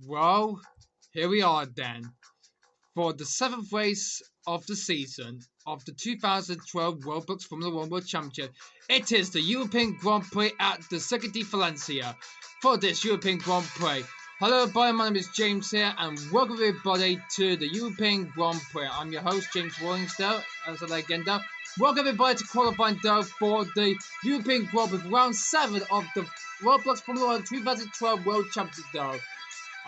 Well, here we are then. For the seventh race of the season of the 2012 Roblox Formula One World Championship, it is the European Grand Prix at the Circuit de Valencia. For this European Grand Prix, hello everybody, my name is James here, and welcome everybody to the European Grand Prix. I'm your host, James Warringstone, as a legenda. Welcome everybody to qualifying though for the European Grand Prix, round 7 of the Roblox Formula One 2012 World Championship though.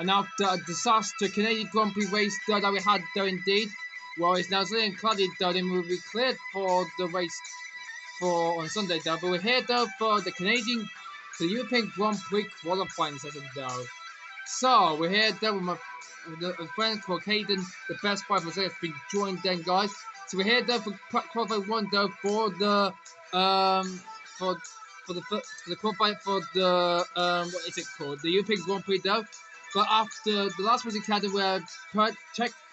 And after a disaster Canadian Grand Prix race that we had though indeed, well it's now slightly cloudy though, then we'll be cleared for the race for on Sunday though. But we're here though for the European Grand Prix qualifying session though. So we're here though with a friend called Caden, the best five for has been joined then guys. So we're here though for qualifying one though for the qualifying for the what is it called? The European Grand Prix though. But after the last race in Canada where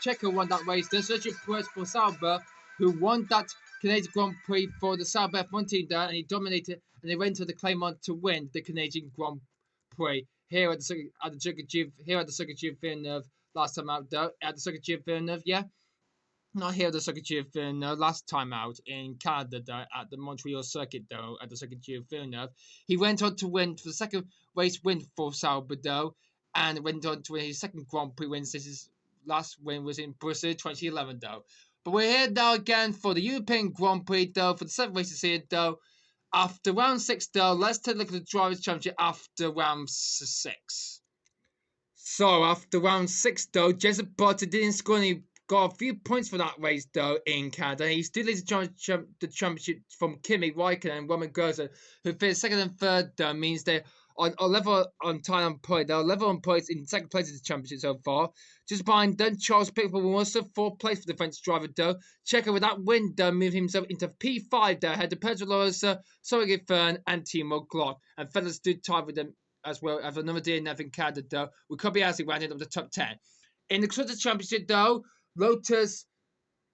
Checo won that race, there's Sergio Perez for Sauber, who won that Canadian Grand Prix for the Sauber F1 team there, and he dominated, and they went to the Claymont to win the Canadian Grand Prix here at the Circuit de Villeneuve last time out though, at the Circuit de Villeneuve, yeah. Not here at the Circuit de Villeneuve, last time out in Canada though, at the Montreal Circuit though, at the Circuit de Villeneuve. He went on to win for the second race win for Sauber though, and went on to win his second Grand Prix win since his last win was in Brussels 2011 though. But we're here now again for the European Grand Prix though, for the 7th races here though. After round 6 though, let's take a look at the Drivers' Championship after round 6. So after round 6 though, Jason Butler didn't score any, got a few points for that race though in Canada. He still leads the championship from Kimi Räikkönen and Roman Grosjean, who finished second and third though, means they on level on time on point. They're level on points in second place of the championship so far. Just behind them, Charles Pickford will also 4th place for the French driver though. Checo with that win though moved himself into P5 though, ahead of Pedro Lorosa, Sorry Fern and Timo Glock. And Vettel stood tied with them as well as another DNF in Canada though, with Kobayashi rounded up the top 10. In the Constructors' Championship though, Lotus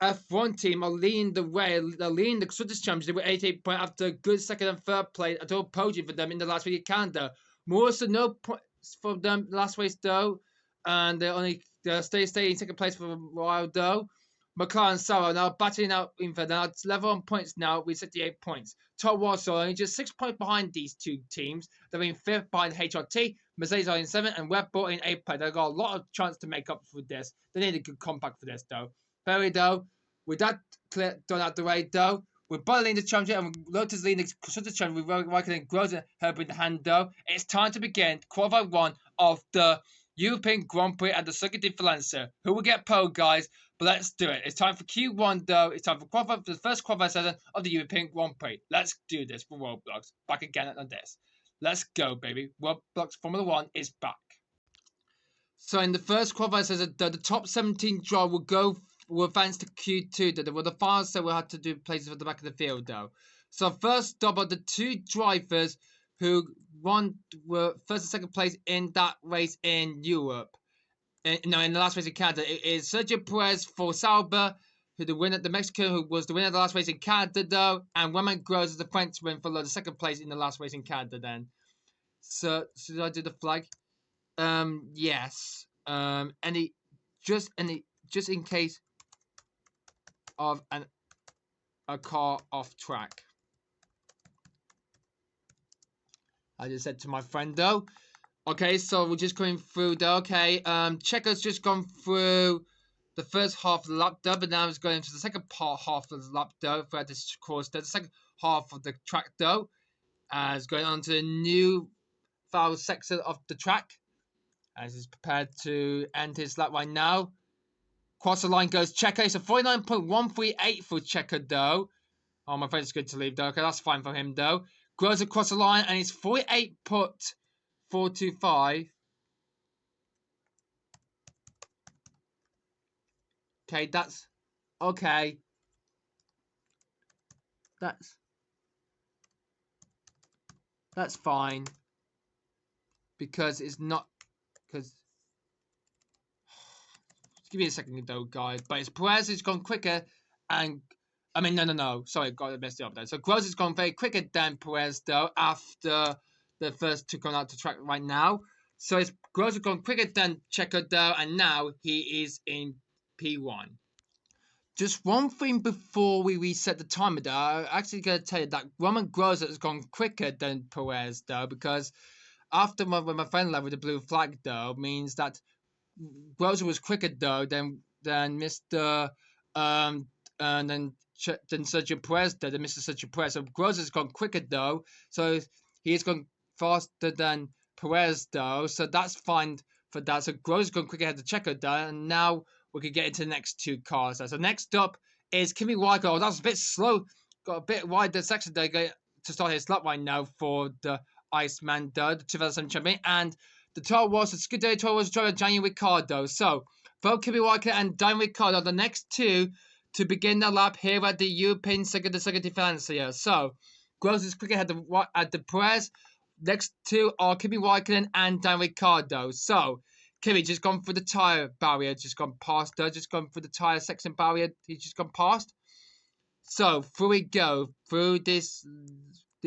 F1 team are leading the way. They're leading the Constructors' Championship with 88 points after a good second and third place at all podium for them in the last week in Canada. More so no points for them last race though, and they stay in second place for a while though. McLaren and Sauber now battling out in for now. It's level on points now with 68 points. Toro Rosso only just 6 points behind these two teams. They're in 5th behind HRT. Mercedes are in 7th and Red Bull in 8th place. They've got a lot of chance to make up for this. They need a good comeback for this though. Very though, with that done out the way though, with Butler leading the championship and Lotus leading the Constructors' Championship with Raikkonen, Grosjean, Herbert in the hand though, it's time to begin qualifying one of the European Grand Prix at the Circuit de Valencia. Who will get pole, guys? But let's do it. It's time for Q1 though. It's time for qualifying for the first qualifying session of the European Grand Prix. Let's do this for Roblox. Back again on this. Let's go, baby. Roblox Formula 1 is back. So in the first qualifying session, the top 17 drivers will advance to Q2. There were the finals, so we had to do places at the back of the field though. So first stop are the two drivers who were first and second place in that race in Europe. In the last race in Canada, it is Sergio Perez for Sauber, the Mexican who was the winner of the last race in Canada though, and Roman Grosjean, the Frenchman, for the second place in the last race in Canada then. So should I do the flag? Yes. Just in case of a car off track. I just said to my friend though. Okay, so we're just going through though. Okay, Checo's just gone through the first half of the lap though, but now it's going into the second half of the lap though throughout this course. The second half of the track though, is going on to the new foul section of the track, as he's prepared to end his lap right now. Across the line goes Checo. It's a 49.138 for Checo though. Oh, my friend's good to leave though. Okay, that's fine for him though. Grows across the line and it's 48.425. Okay, that's okay. That's fine. Because it's not give me a second though, guys. But it's Perez has gone quicker and no. Sorry, got messed it up there. So Gross has gone very quicker than Perez though after the first two gone out to track right now. So his Gross has gone quicker than Checo though, and now he is in P1. Just one thing before we reset the timer though, I'm actually going to tell you that Roman Groza has gone quicker than Perez though, because after when my friend left with the blue flag though, means that Groza was quicker though than Mr. And then Sergio Perez did, than Mr. Sergio Perez. So Groza has gone quicker though, so he's gone faster than Perez though, so that's fine for that. So Groza's gone quicker ahead of Checo though, and now we could get into the next two cars. So next up is Kimi Raikkonen. Oh, that was a bit slow. Got a bit wide the section there to start his lap right now for the Iceman, the 2007 champion. And the tour was the Scuderia tour was driver Daniel Ricciardo. So both Kimi Raikkonen and Daniel Ricciardo are the next two to begin the lap here at the European Second Differencia. So Gross is quicker ahead at the Perez. Next two are Kimi Raikkonen and Daniel Ricciardo. So Kimi just gone through the tyre barrier, just gone past her, just gone through the tyre section barrier, he's just gone past. So through we go, through this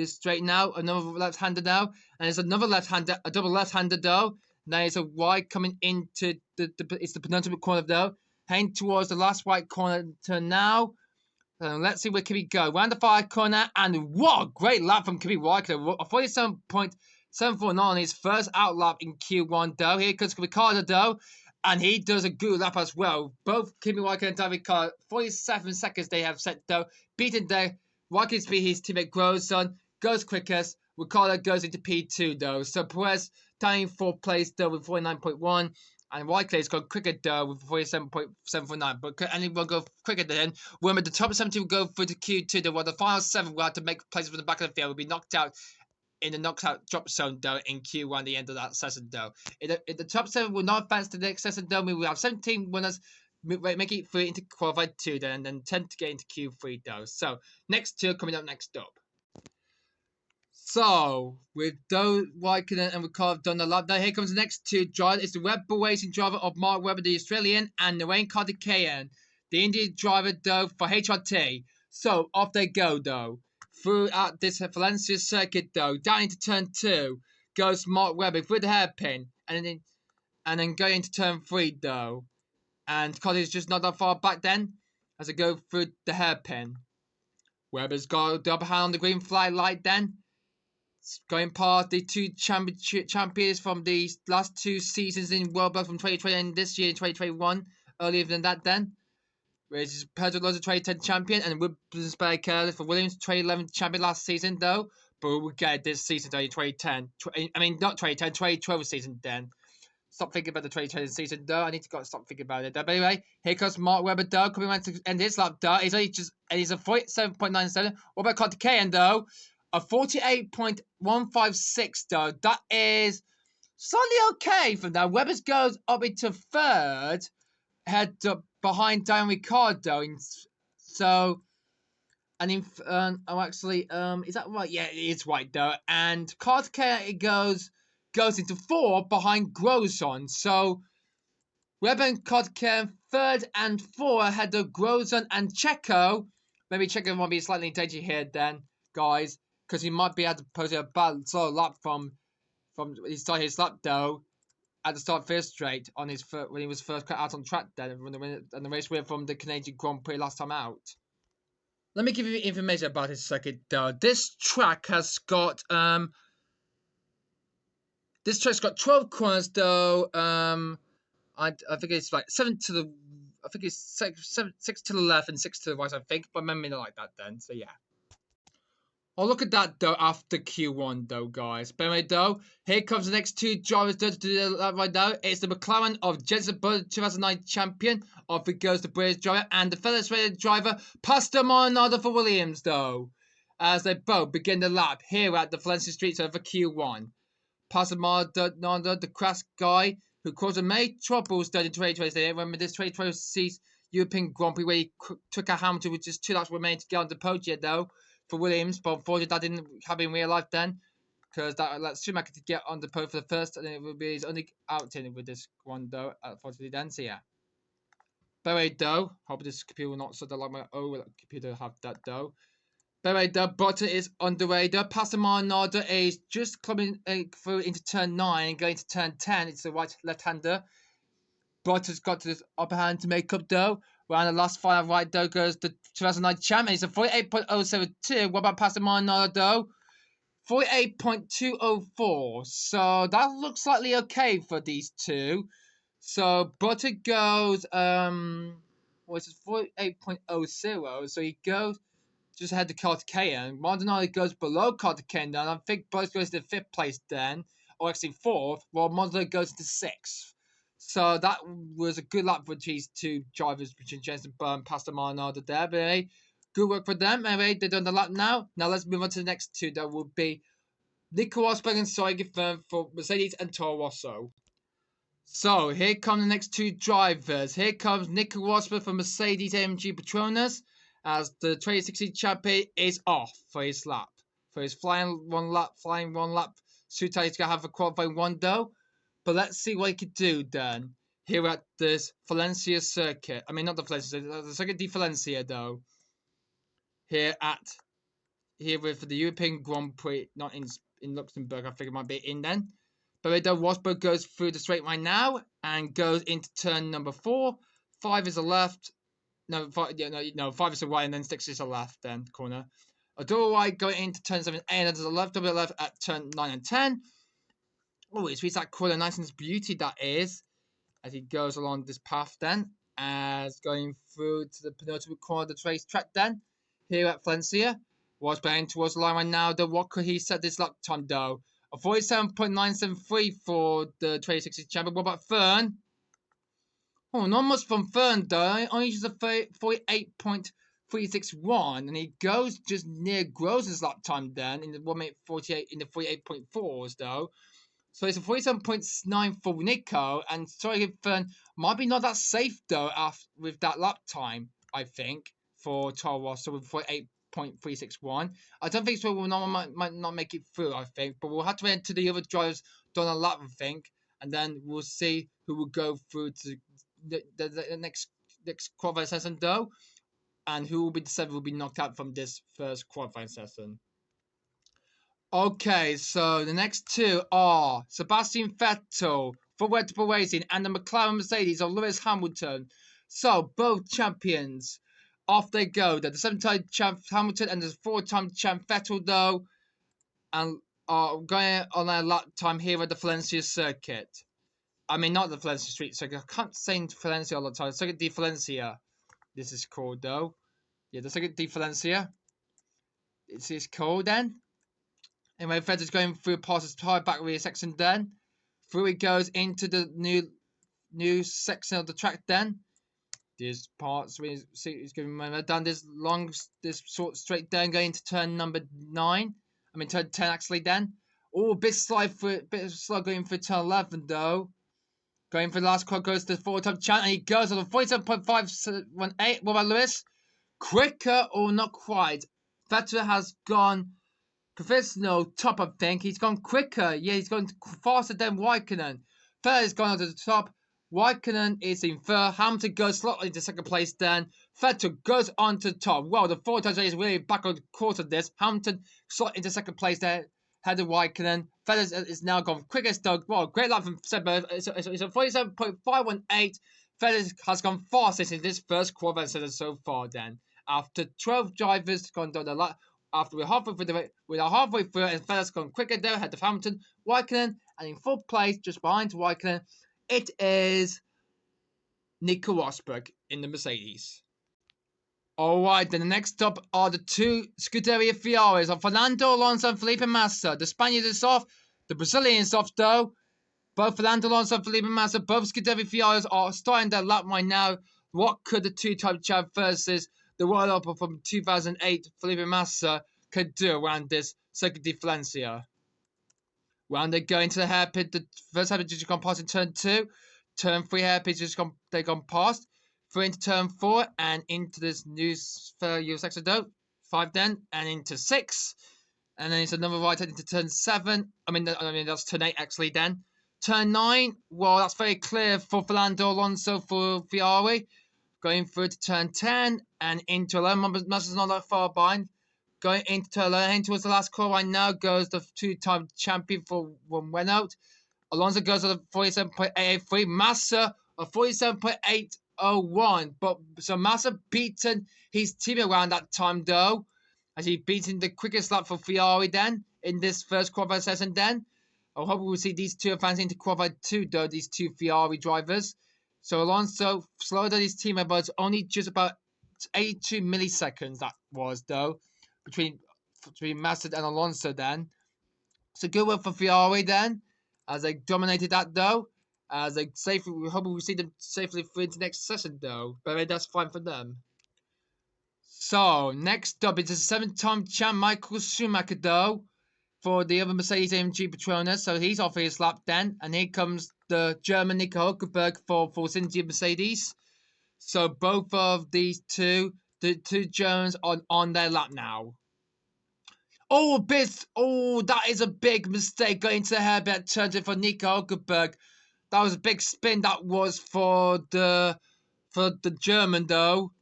straight now, another left-hander now, and there's another left-hander, a double left-hander though. Now there's a wide coming into it's the penultimate corner though, heading towards the last white corner turn now. Let's see where Kimi go. Round the far corner, and what a great lap from Kimi Raikkonen. A 47.749 on his first out lap in Q1 though. Here comes Ricciardo though, and he does a good lap as well. Both Kimi Raikkonen and David Ricciardo, 47 seconds they have set though. Beaten there. Raikkonen's beat his teammate Grosjean, goes quickest. Ricciardo goes into P2 though. So Perez tying 4th place though with 49.1. And Raikkonen's gone quicker though with 47.749. But could anyone go quicker than him? Remember, the top 70 will go through to Q2 though, while the final 7 will have to make places for the back of the field. Will be knocked out in the knockout drop zone though in Q1, the end of that session though. In the top 7 will not advance to the next session though. We will have 17 winners make it through into qualified 2 then, and then 10 to get into Q3 though. So next 2 coming up next up. So, with those Raikkonen and Ricciardo done the lap, now here comes the next 2 drivers. It's the Red Bull Racing driver of Mark Webber, the Australian, and Narain Karthikeyan, the Indian driver, though, for HRT. So, off they go, though. Throughout this Valencia circuit, though, down into turn 2 goes Mark Webber through the hairpin, and then going into turn 3, though. And Karthikeyan's just not that far back then, as they go through the hairpin. Webber's got the upper hand on the green flag light then. Going past the 2 champions from the last 2 seasons in Roblox from 2020 and this year in 2021. Earlier than that then. Which is Pedro Loza 2010 champion and Williams Baker for Williams 2011 champion last season though. But we'll get it this season though in 2010. I mean not 2010, 2012 season then. Stop thinking about the 2020 season though. I need to stop thinking about it. But anyway, here comes Mark Webber though. Coming around to end his lap though. He's a 47.97. What about Karthikeyan though? A 48.156 though. That is slightly okay from that. Webber goes up into 3rd, head up behind Daniel Ricciardo. So, and is that right? Yeah, it is right though. And Karthikeyan goes into 4 behind Grosjean. So, Webber and Karthikeyan 3rd and 4 ahead of Grosjean and Checo. Maybe Checo might be slightly in danger here then, guys. Because he might be able to pose a bad slow lap from he started his lap though at the start of 1st straight on his when he was first cut out on track then and the race win from the Canadian Grand Prix last time out. Let me give you information about his circuit though. This track has got 12 corners though. I think it's like 7 to the I think it's 6 to the left and 6 to the right. I think, but maybe not like that then. So yeah. Oh, look at that, though, after Q1, though, guys. But anyway, though, here comes the next 2 drivers to do that right now. It's the McLaren of Jensen Button, 2009 champion. Off it goes the British driver and the FedEx Australian driver, Pastor Maldonado for Williams, though. As they both begin the lap here at the Valencia Street for Q1. Pastor Maldonado, the crash guy who caused many troubles in 2020. Remember this 2012 European Grand Prix where he took a Hamilton with just 2 laps remaining to get on the podium, though. For Williams, but unfortunately that didn't happen in real life then, because that lets Schumacher to get on the podium for the first, and it will be his only outing with this one though. Unfortunately, then so yeah. But anyway, though, hope this computer will not sort of like my old computer have that though. The Bottas is underway. The Passamarnada is just coming through into turn 9, going to turn 10. It's the right left-hander. Bottas got to the upper hand to make up though. Around the last 5 right though goes the 2009 champion. It's a 48.072. What about Passamarnada though? 48.204. So that looks slightly okay for these two. So Bottas goes what's it, 48.00. So he goes just ahead of Carter-Cayan. Maldonado goes below Carter-Cayan then. I think Bottas goes to 5th place then. Or actually 4th, while Maldonado goes to 6th. So that was a good lap for these two drivers between Jensen Button and Pastor there. But anyway, good work for them. Anyway, they're done the lap now. Now let's move on to the next two. That will be Nico Rosberg and Soigen for Mercedes and Toro Rosso. So here come the next two drivers. Here comes Nico Rosberg for Mercedes AMG Petronas as the 2016 champion is off for his lap. For his flying one lap. Suta is going to have a qualifying one though. But let's see what he could do then. Here at this Valencia circuit. I mean, not the Valencia, the Circuit de Valencia though. Here with the European Grand Prix, not in Luxembourg, I think it might be in then. But though Rosberg goes through the straight line now and goes into turn number 4. 5 is a left. No, 5 is a right and then 6 is a left then corner. A double right going into turn 7 and then there's a left, double left at turn 9 and 10. Oh, it's reached that corner, nice and beauty that is, as he goes along this path then, as going through to the penultimate corner of the racetrack then, here at Valencia. Was playing towards the line right now, though. What could he set this lap time though? A 47.973 for the 2016 champion. What about Fern? Oh, not much from Fern though, only just a 48.361, and he goes just near Gross's lap time then, in the 1 minute 48, in the 48.4s though. So it's a 47.9 for Nico, and sorry, Fern might be not that safe though with that lap time, I think, for Toro Rosso with 48.361. I don't think so. Might not make it through, I think, but we'll have to wait until the other drivers done a lap, I think, and then we'll see who will go through to the next qualifying session though, and who will be the 7th will be knocked out from this first qualifying session. Okay, so the next two are Sebastian Vettel for Red Bull Racing and the McLaren Mercedes of Lewis Hamilton. So both champions, off they go. They're the 7-time champ Hamilton and the 4-time champ Vettel though, and are going on their lap time here at the Valencia circuit. I mean, not the Valencia Street circuit. I can't say Valencia all the time. Circuit de Valencia, this is called though. Yeah, the Circuit de Valencia. It's called then. Anyway, Vettel's going through past his tyre back rear section then. Through he goes into the new section of the track then. This part, so he's going down this short straight down going into turn number 9. I mean turn 10 actually then. Oh, bit slow going for turn 11 though. Going for the last quad goes to the 4-time champ and he goes on the 47.518. What about Lewis? Quicker or not quite? Vettel has gone professional top, I think. He's gone quicker. Yeah, he's gone faster than Raikkonen. Vettel has gone onto the top. Raikkonen is in 3rd. Hamilton goes slightly to 2nd place then. Vettel goes on to the top. Well, the 4-time is really back on the course of this. Hamilton slightly into 2nd place there. Head of Raikkonen. Vettel is now gone quickest dog. Well, great lap from Seb. It's a 47.518. Vettel has gone fastest in this first qualifying session so far then. After 12 drivers gone down the lap. After we're halfway through, and Vettel's gone quicker there, ahead of Hamilton, Raikkonen, and in 4th place, just behind Raikkonen, it is Nico Rosberg in the Mercedes. Alright, then the next up are the two Scuderia Ferraris of Fernando Alonso and Felipe Massa. The Spaniards is off, the Brazilians off though. Both Fernando Alonso and Felipe Massa, both Scuderia Ferraris are starting their lap right now. What could the 2-time champ versus the World Open from 2008, Felipe Massa, could do around this Circuit de Valencia? Round they go into the hairpin. The first hairpin just gone past in turn 2. Turn 3 hairpins just gone past. 3 into turn 4 and into this new section though. 5 then and into 6. And then it's another right into turn 7. I mean that's turn 8 actually then. Turn 9, well that's very clear for Fernando Alonso for Ferrari. Going through to turn 10 and into 11. Massa's not that far behind. going into turn 11 towards the last corner right now goes the two-time champion for one went out. Alonso goes on a 47.883. Massa a 47.801. But so Massa beaten his team around that time though, as he beaten the quickest lap for Ferrari then in this first qualifying session then. I hope we will see these two advancing into qualify 2 though, these two Ferrari drivers. So Alonso slowed down his team about only just about 82 milliseconds that was though between Massa and Alonso then. So good work for Ferrari then, as they dominated that though. As they safely, we hope we see them safely through into next session though. But that's fine for them. So next up is the 7-time champ Michael Schumacher though, for the other Mercedes AMG Petronas. So he's off his lap then, and here comes the German Nico Hülkenberg for Force India Mercedes. So both of these two, the two Germans on their lap now. Oh, that is a big mistake going into the hairband turn for Nico Hülkenberg. That was a big spin that was for the German though.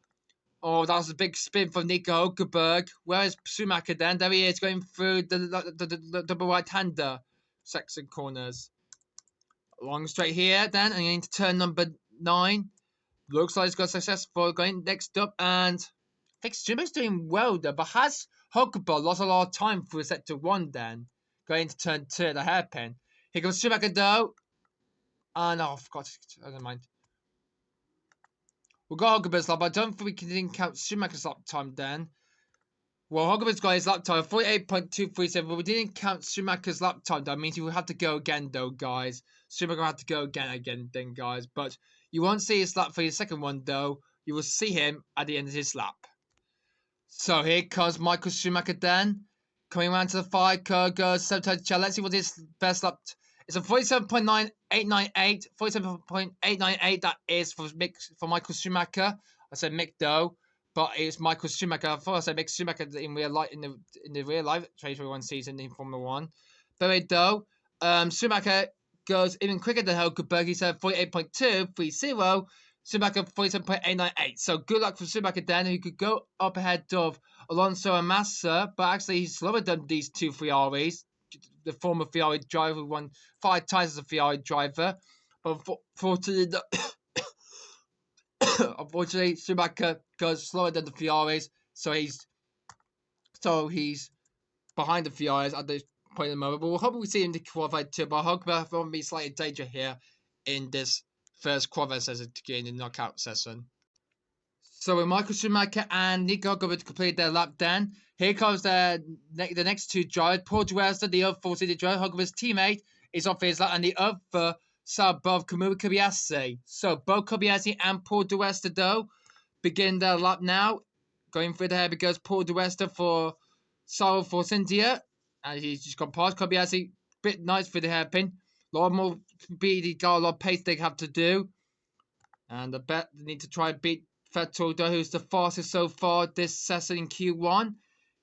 Oh, that was a big spin for Nico Hülkenberg. Where is Schumacher then? There he is going through the double right-hander section corners. Long straight here then, and into turn number 9. Looks like he's got successful going next up, and I think Schumacher's doing well there, but has Hülkenberg lost a lot of time through sector 1 then? Going into turn 2, the hairpin. Here comes Schumacher though. And oh, I forgot to, never mind. We've got Hülkenberg's lap, but I don't think we can count Schumacher's lap time then. Well, Hülkenberg's got his lap time of 48.237, but we didn't count Schumacher's lap time. That means he will have to go again though, guys. Schumacher will have to go again then, guys. But you won't see his lap for his second one though. You will see him at the end of his lap. So here comes Michael Schumacher then. Coming around to the 5 car, goes 7-time champ. Let's see what his best lap. It's a 47.9898. 47.898. That is for Michael Schumacher. I said Mick though, but it's Michael Schumacher. I thought I said Mick Schumacher in real life in the real life 2021 season in Formula 1. But though, Schumacher goes even quicker than Hülkenberg. He said 48.230. Schumacher 47.898. So good luck for Schumacher then, who could go up ahead of Alonso and Massa, but actually he's slower than these two Ferraris. The former Ferrari driver who won 5 times as a Ferrari driver. But unfortunately, unfortunately, Schumacher goes slower than the Ferraris, so he's behind the Ferraris at this point in the moment. But we'll hopefully see him to qualify too. But Hülkenberg will be slightly in danger here in this first qualifying session to get in the knockout session. So with Michael Schumacher and Nico Hülkenberg complete their lap then, here comes the next two drivers. Paul di Resta, the other Force India driver, Hülkenberg's teammate, is off his lap, and the other side above Kamui Kobayashi. So both Kobayashi and Paul di Resta though begin their lap now. Going through the hair because Paul di Resta for Force India, and he's just gone past Kobayashi. Bit nice for the hairpin. A lot more speed, he got a lot of pace they have to do. And I bet they need to try and beat Vettel, though, who's the fastest so far this session in Q1.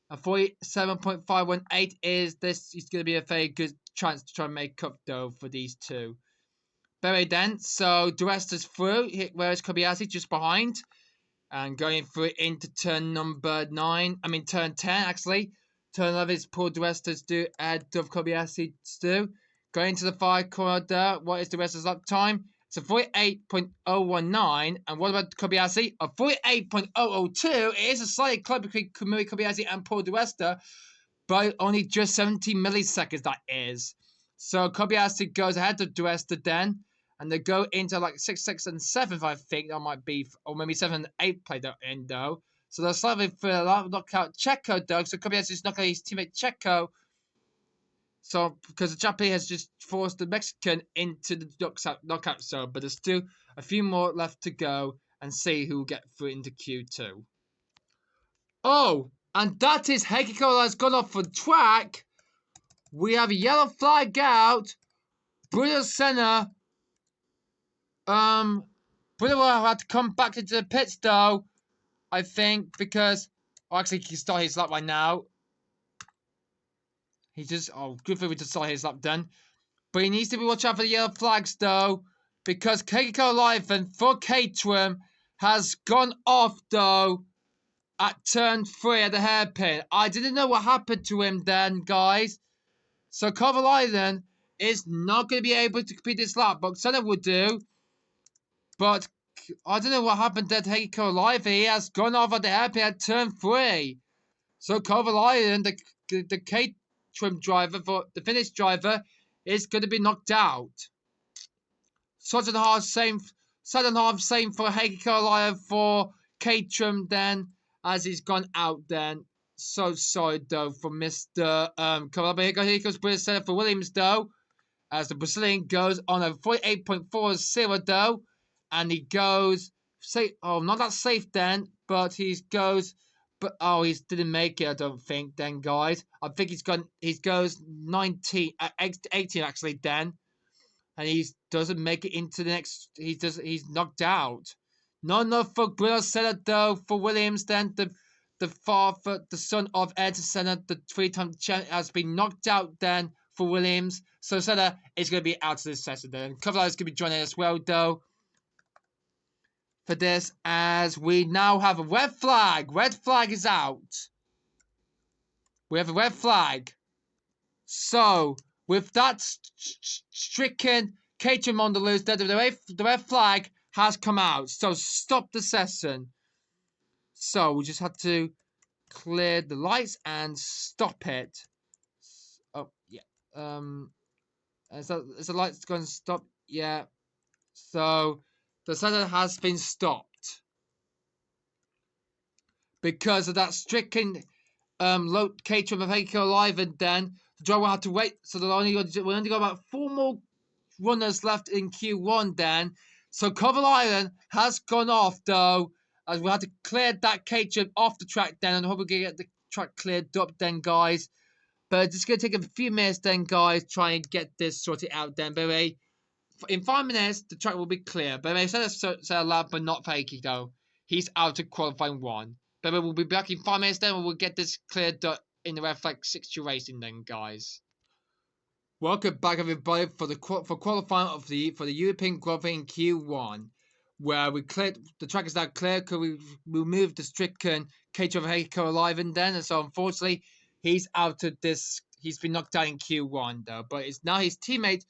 And 47.518 is going to be a very good chance to try and make up, though, for these two. Very then, so the rest is through, whereas Kobayashi just behind. And going through into turn number 9, turn 10, actually. Turn 11 is Paul di Resta's do ahead of Kobayashi do. Going to the 5 corner there, what is the rest of lap time? It's a 48.019. And what about Kobayashi? A 48.002. It is a slight club between Kamui Kobayashi and Paul di Resta, but only just 70 milliseconds, that is. So Kobayashi goes ahead of di Resta then, and they go into like 6, 6, and 7, I think that might be, or maybe 7 and 8 played in though. So they're slightly for knockout Checo though. So Kobayashi's knocking out his teammate Checo. So, because the Japanese has just forced the Mexican into the knockout zone, but there's still a few more left to go and see who will get through into Q2. Oh, and that is Heikki has gone off the track. We have a yellow flag out. Bruno Senna. Bruno will have to come back into the pits though, I think, because actually he can start his lap right now. He just, good for him to start his lap done. But he needs to be watching out for the yellow flags though, because Keiko Liven for Caterham has gone off though. at turn 3 at the hairpin. I didn't know what happened to him then, guys. So Kovalainen is not going to be able to complete this lap, but Senna will do. But I don't know what happened to Heikki Live. He has gone off at the hairpin at turn 3. So Kovalainen, the K-trim driver, for the Finnish driver, is going to be knocked out. Sudden half same for Heikki Live for K-trim then, as he's gone out then. So sorry though for Mr. Kovalainen. Here goes British Senna for Williams though, as the Brazilian goes on a 48.40 though. And he goes safe. Oh, not that safe then, but he goes. But oh, he didn't make it. I don't think then, guys. I think he's gone. He goes 19, 18 actually then, and he doesn't make it into the next. He's knocked out. Not enough for Bruno Senna though. For Williams then, the father, the son of Ayrton Senna, the 3-time champion, has been knocked out then for Williams. So Senna is going to be out of this session then. Kovalainen is going to be joining as well though. For this, as we now have a red flag. Red flag is out. We have a red flag. So, with that stricken K-trim on the loose, the red flag has come out. So, stop the session. So, we just have to clear the lights and stop it. Oh, yeah. Is the lights going to stop? Yeah. So, the session has been stopped because of that stricken low K-trim of Heikki Live, and then the driver will have to wait. So we only got about 4 more runners left in Q1 then. So Kovalainen has gone off though, as we had to clear that K-trim off the track then, and hope we can get the track cleared up then, guys. But it's going to take a few minutes then, guys, try and get this sorted out then. But anyway, in 5 minutes, the track will be clear. But anyway, set a lap, but not for Heikki though. He's out of qualifying 1. But we'll be back in 5 minutes then, and we'll get this cleared up in the red flag 60 racing then, guys. Welcome back, everybody, for qualifying for the European Grand Prix in Q1, where we cleared the track is now clear because we removed the stricken K-trim of Heikki Live, and then, and so unfortunately he's out of this. He's been knocked out in Q1 though, but it's now his teammate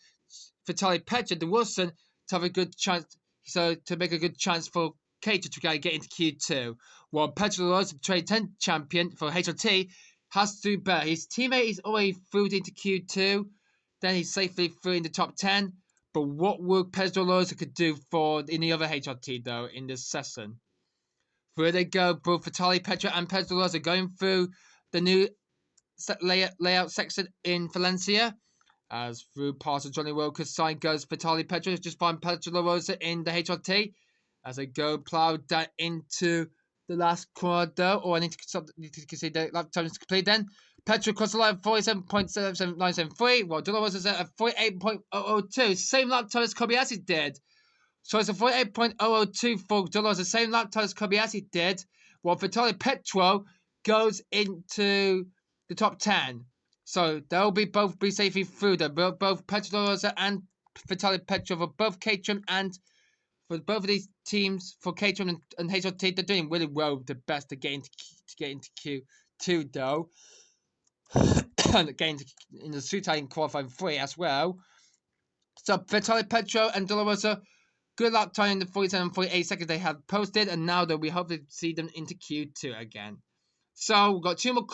Vitaly Petrov, the Wilson, to have a good chance. So to make a good chance for K-trim to get into Q2, while Petrov, the 2010 champion for HLT, has to do better. His teammate is already through into Q2, then he's safely through in the top 10. But what will Pedro could do for in the other HLT though in this session? Through they go, both Vitaly Petrov and Pedro are going through the new layout section in Valencia. As through past the Johnny Wilker's side goes Vitaly Petrov, just find Pedro Rosa in the HLT. As they go plow down into the last corner though, or I need to see the lap time is complete then. Petrov across the line 47.973, while Dolores is at 48.002, same lap time as Kobayashi did. So it's a 48.002 for Dolores, the same lap time as Kobayashi did, while Vitaly Petrov goes into the top 10. So they'll both be safely through there. Both Pedro and Vitaly Petrov are both K-trim, and for both of these teams, for K-trim and HLT, they're doing really well, the best to get into Q2 though. And again in the suit in qualifying 3 as well. So Vitaly Petrov and Dolorosa, good lap time in the 47 and 48 seconds they have posted, and now that we hope to see them into Q2 again. So we've got 2 more.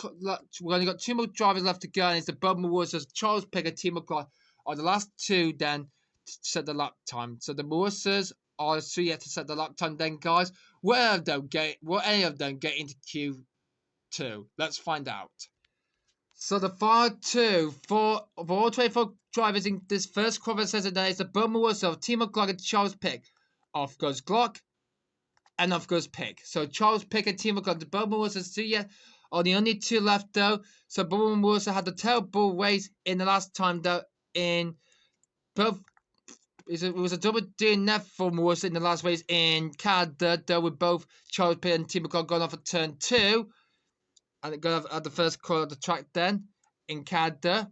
We've only got 2 more drivers left to go, and it's the Bob Marissa's Charles Pick and Team McCloy are the last 2 then to set the lap time. So the Marissas are 3 yet to set the lap time then, guys. Will any of them get into Q2? Let's find out. So the final 2 for all 24 drivers in this first qualifying session today is the Bob Marissa of Team McCloy and Charles Pick. Off goes Glock, and off goes Pick. So Charles Pick and Team McCloy, the Bob Marissa's 2 yet are the only 2 left though. So Bob Marissa had the terrible race in the last time though. In both, it was a double DNF for Marissa in the last race in Canada though, with both Charles Pick and Team McCloy going off at turn 2. And it got at the first corner of the track then in Canada.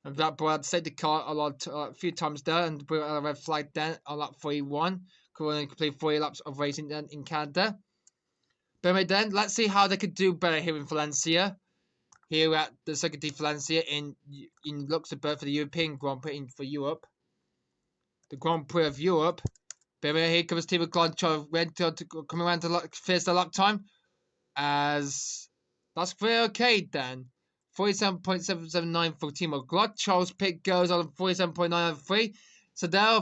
And that boy had saved the car a few times there, and put a red flag then on lap 41. Could only complete 40 laps of racing then in Canada. But then, let's see how they could do better here in Valencia. Here at the Circuit de Valencia in Luxembourg for the European Grand Prix for Europe. The Grand Prix of Europe. But here comes Stephen Glancho coming around to face the lap time. As that's very okay then. 47.779 for Timo Glock. Charles Pitt goes on 47.993. So there,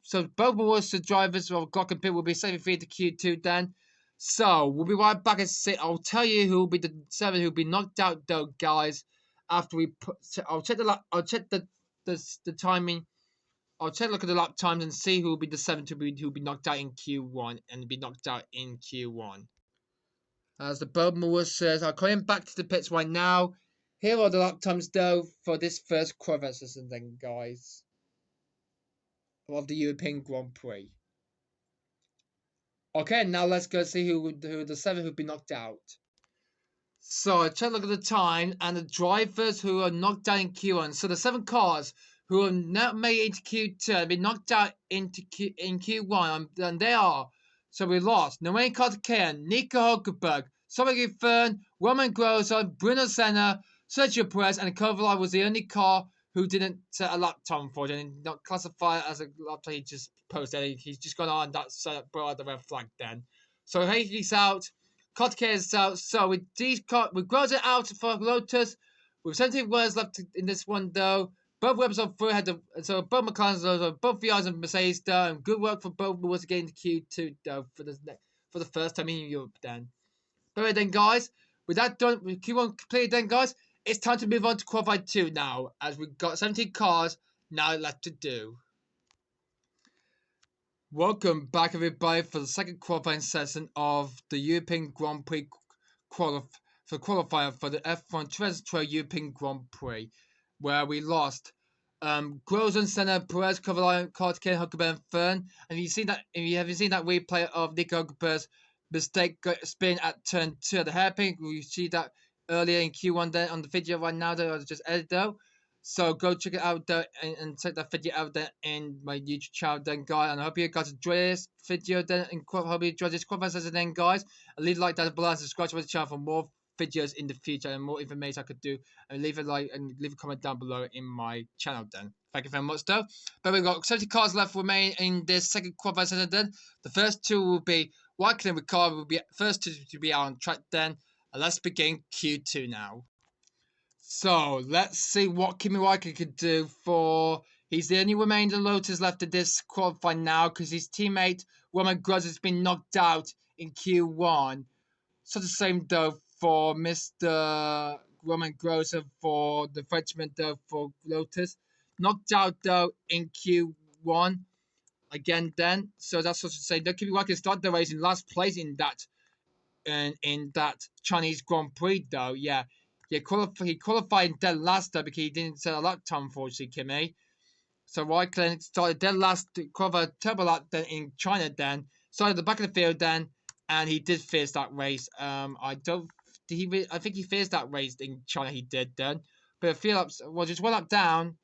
so both Wilson drivers of Glock and Pitt will be 73 to Q2 then. So we'll be right back at 6. I'll tell you who will be the 7 who'll be knocked out though, guys. After we put, I'll check the timing. I'll take a look at the lap times and see who will be the 7 who'll be knocked out in Q1 and be knocked out in Q1. As the Bob says, I'm coming back to the pits right now. Here are the lap times though for this first qualifying session then, guys, of the European Grand Prix. Okay, now let's go see who the 7 who've been knocked out. So I check a look at the time and the drivers who are knocked out in Q1. So the 7 cars who are not made into Q2 have been knocked out in Q1, and they are. So we lost Noé Carter-Cayan, Nico Hulkenberg, Sobek Fern, Roman Grosjean, Bruno Senna, Sergio Perez, and Kovalov was the only car who didn't set a lap time for it and not classify it as a lap time. He just posted. He's just gone on that brought out the red flag then. So he's out. Carter-Cayan is out. So with Grosjean out for Lotus, with 17 words left in this one though. Both Webbs on 3 so both McLaren's, both VRs and Mercedes though, and good work for both was getting to Q2 though for the first time in Europe then. But then guys, with that done, with Q1 completed then guys, it's time to move on to qualify 2 now, as we've got 17 cars now left to do. Welcome back everybody for the second qualifying session of the European Grand Prix qualifier for the F1 2012 European Grand Prix, where we lost Grosjean, Senna, Perez, Kovalov, Carter-Cayan, Hulkenberg, and Fern. And if you haven't seen that replay of Nico Hulkenberg's mistake spin at turn 2 at the hairpin, you see that earlier in Q1 there on the video right now that I just edited though. So go check it out there and check that video out there in my YouTube channel then, guys. And I hope you guys enjoy this video then, and hope you enjoy this qualifying session then, guys. And leave a like down below and subscribe to the channel for more videos in the future and more information I could do, and leave a like and leave a comment down below in my channel then. Thank you very much though. But we've got 70 cars left remain in this second qualifying session then. The first 2 will be Raikkonen and Ricciardo will be first to be out on track then. And let's begin Q2 now. So let's see what Kimi Raikkonen could do for. He's the only remaining Lotus left in this qualifying now, because his teammate Roman Grosjean has been knocked out in Q1. So the same though for Mr. Roman Grosjean for the Frenchman though for Lotus. Knocked out though in Q1 again then. So that's what to say. Kimi Raikkonen started the race in last place in that Chinese Grand Prix though. Yeah. He qualified dead last though because he didn't set a lap time, unfortunately, Kimi. So Raikkonen started dead last to qualify turbo lap then in China then. Started at the back of the field then, and he did finish that race. I think he finished that race in China. He did then, but a few laps, just 1 lap down,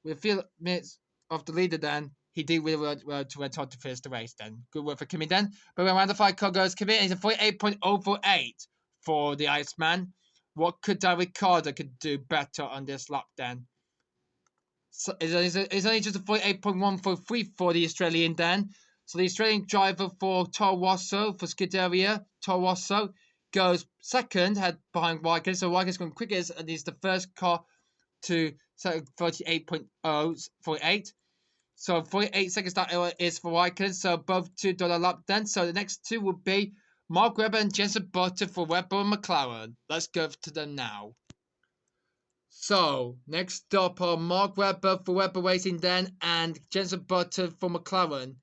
with a few minutes of the leader then. He did really well to went on to finish the race then. Good work for Kimi then. But when round the 5 car goes, Kimi is a 48.048 for the Iceman. What could Ricardo could do better on this lap then? So it's only just a 48.143 for the Australian then. So the Australian driver for Toro Rosso for Scuderia, Toro Rosso, goes second, head behind Raikkonen. So Raikkonen's going quickest and is the first car to set 38.048. So 48 seconds that is for Raikkonen. So both $2 lap then. So the next 2 will be Mark Webber and Jenson Button for Webber and McLaren. Let's go to them now. So, next up are Mark Webber for Webber Racing then, and Jenson Button for McLaren.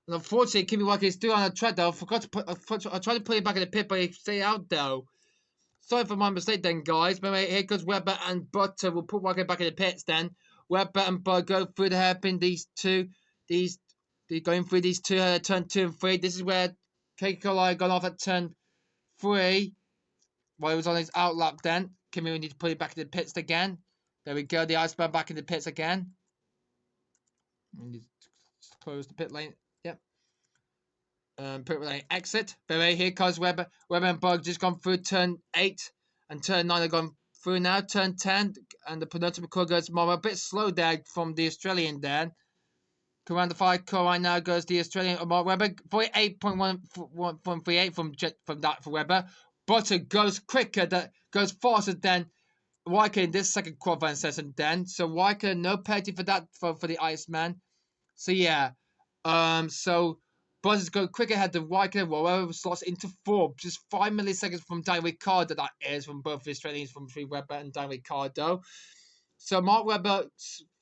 And unfortunately, Kimi Raikkonen is still on the track though. I tried to put him back in the pit, but he stayed out though. Sorry for my mistake then, guys. But here goes Webber and Button. We'll put Raikkonen back in the pits then. Webber and Button go through the hairpin. They're going through these two, turn 2 and 3. This is where Keiko gone off at turn 3 while he was on his out lap then. Kimi, we need to put it back in the pits again. There we go, the Iceman back in the pits again. We need to close the pit lane. Yep. pit lane exit. Very here comes Webber. Webber and Bug just gone through turn 8 and turn 9 have gone through now. Turn 10 and the penultimate car goes more a bit slow there from the Australian there. Around the 5 car right now goes the Australian Mark Webber. 48.138 from that for Webber. Butter goes quicker, that goes faster than Weicker in this second qualifying session then. So Weicker, no penalty for that for the Iceman. So yeah. So Buzzers go quick ahead of Weicker, Webber slots into 4, just 5 milliseconds from Dan Ricciardo, that is, from both the Australians, from Webber and Dan Ricciardo. So Mark Webber,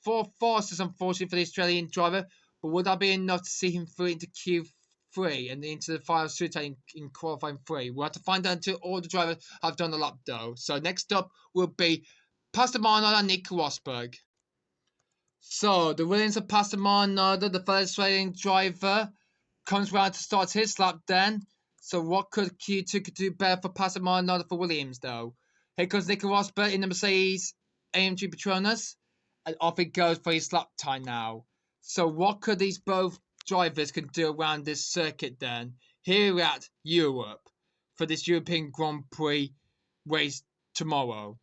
4 fastest, unfortunately, for the Australian driver, but would that be enough to see him through into Q3 and into the final shootout in qualifying 3? We'll have to find out until all the drivers have done the lap, though. So next up will be Pastor Marno and Nico Rosberg. So the Williams of Pastor Marno, the first Australian driver, comes round to start his lap then. So what could Q2 do better for Pastor Marno for Williams, though? Here comes Nico Rosberg in the Mercedes AMG Petronas, and off it goes for his lap time now. So what could these both drivers can do around this circuit then? Here we're at Europe for this European Grand Prix race tomorrow.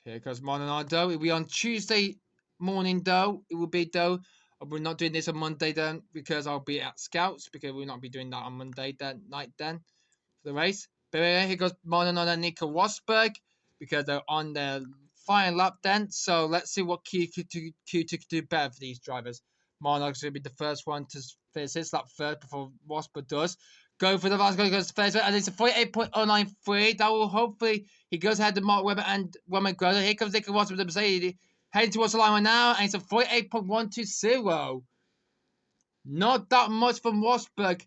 Here goes Maldonado. It will be on Tuesday morning though. It will be though. We're not doing this on Monday then because I'll be at Scouts, because we'll not be doing that on Monday night then for the race. But here goes Maldonado and Nico Rosberg, because they're on their final lap then. So let's see what Q2 could do better for these drivers. Marno's going to be the first one to finish his lap first before Rosberg does. Go for the last goal, goes first, and it's a 48.093. That will hopefully, he goes ahead to Mark Webber and Roman Grosjean. Here comes Nico Rosberg with the Mercedes, heading towards the line right now, and it's a 48.120. Not that much from Rosberg.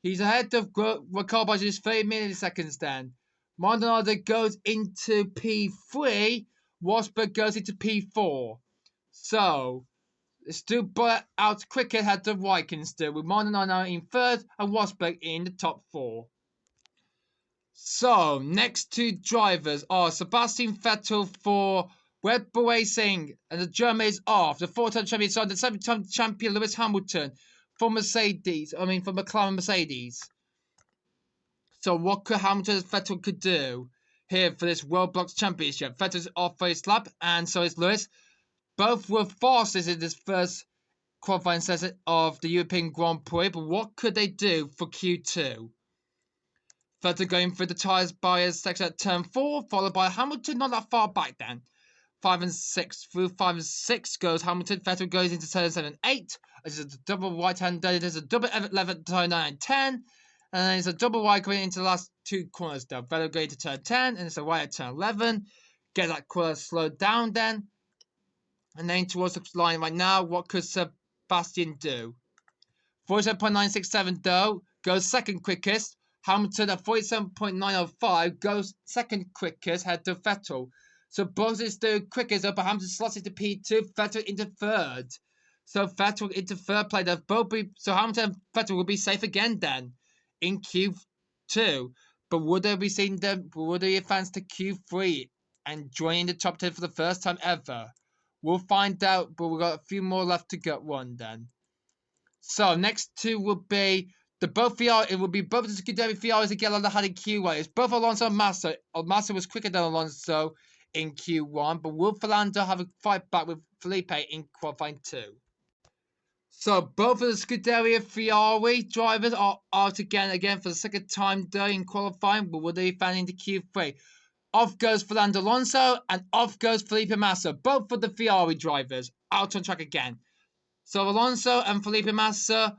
He's ahead of Ricciardo by just 30 milliseconds then. Maldonado goes into P3, Rosberg goes into P4. So, it's still out quicker ahead of Raikkonen still, with Maldonado in third and Rosberg in the top 4. So, next two drivers are Sebastian Vettel for Red Bull Racing, and the German is off. The 4-time champion, so the 7-time champion Lewis Hamilton for McLaren Mercedes. So what could Hamilton and Vettel could do here for this Roblox Championship? Vettel's off for his lap, and so is Lewis. Both were fastest in this first qualifying session of the European Grand Prix, but what could they do for Q2? Vettel going through the tyres bias section at turn 4, followed by Hamilton not that far back then. 5 and 6. Through 5 and 6 goes Hamilton. Vettel goes into turn 7 and 8. There's a double right-hand, there's a double left turn 9 and 10. And then it's a double wide going into the last 2 corners though. Vettel going to turn 10, and it's a right at turn 11. Get that corner slowed down then. And then towards the line right now, what could Sebastian do? 47.967 though, goes second quickest. Hamilton at 47.905 goes second quickest, head to Vettel. So both is the quickest, but Hamilton slots into P2, Vettel into third. So Vettel into third place. So Hamilton and Vettel will be safe again then in Q2. But would they be seeing them? Would they advance to Q3 and join the top 10 for the first time ever? We'll find out, but we've got a few more left to get one then. So next two will be both the Scuderia Fiaras that get on the had in Q1. It's both Alonso and Massa. Massa was quicker than Alonso in Q1, but will Fernando have a fight back with Felipe in qualifying 2? So both of the Scuderia Fieri drivers are out again for the second time though in qualifying, but will they fan into Q3? Off goes Fernando Alonso and off goes Felipe Massa. Both of the Fieri drivers out on track again. So Alonso and Felipe Massa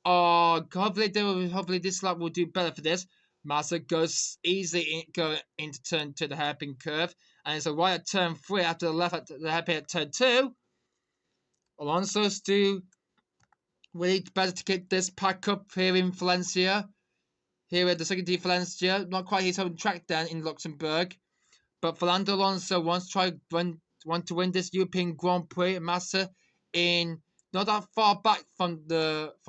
are hopefully this lap will do better for this. Massa goes easily into turn to the hairpin curve, and it's a right at turn 3 after the left at the hairpin at turn 2. Alonso's still really better to get this pack up here in Valencia. Here at the second D Valencia, not quite his home track then in Luxembourg. But Fernando Alonso wants to win this European Grand Prix. Massa in not that far back from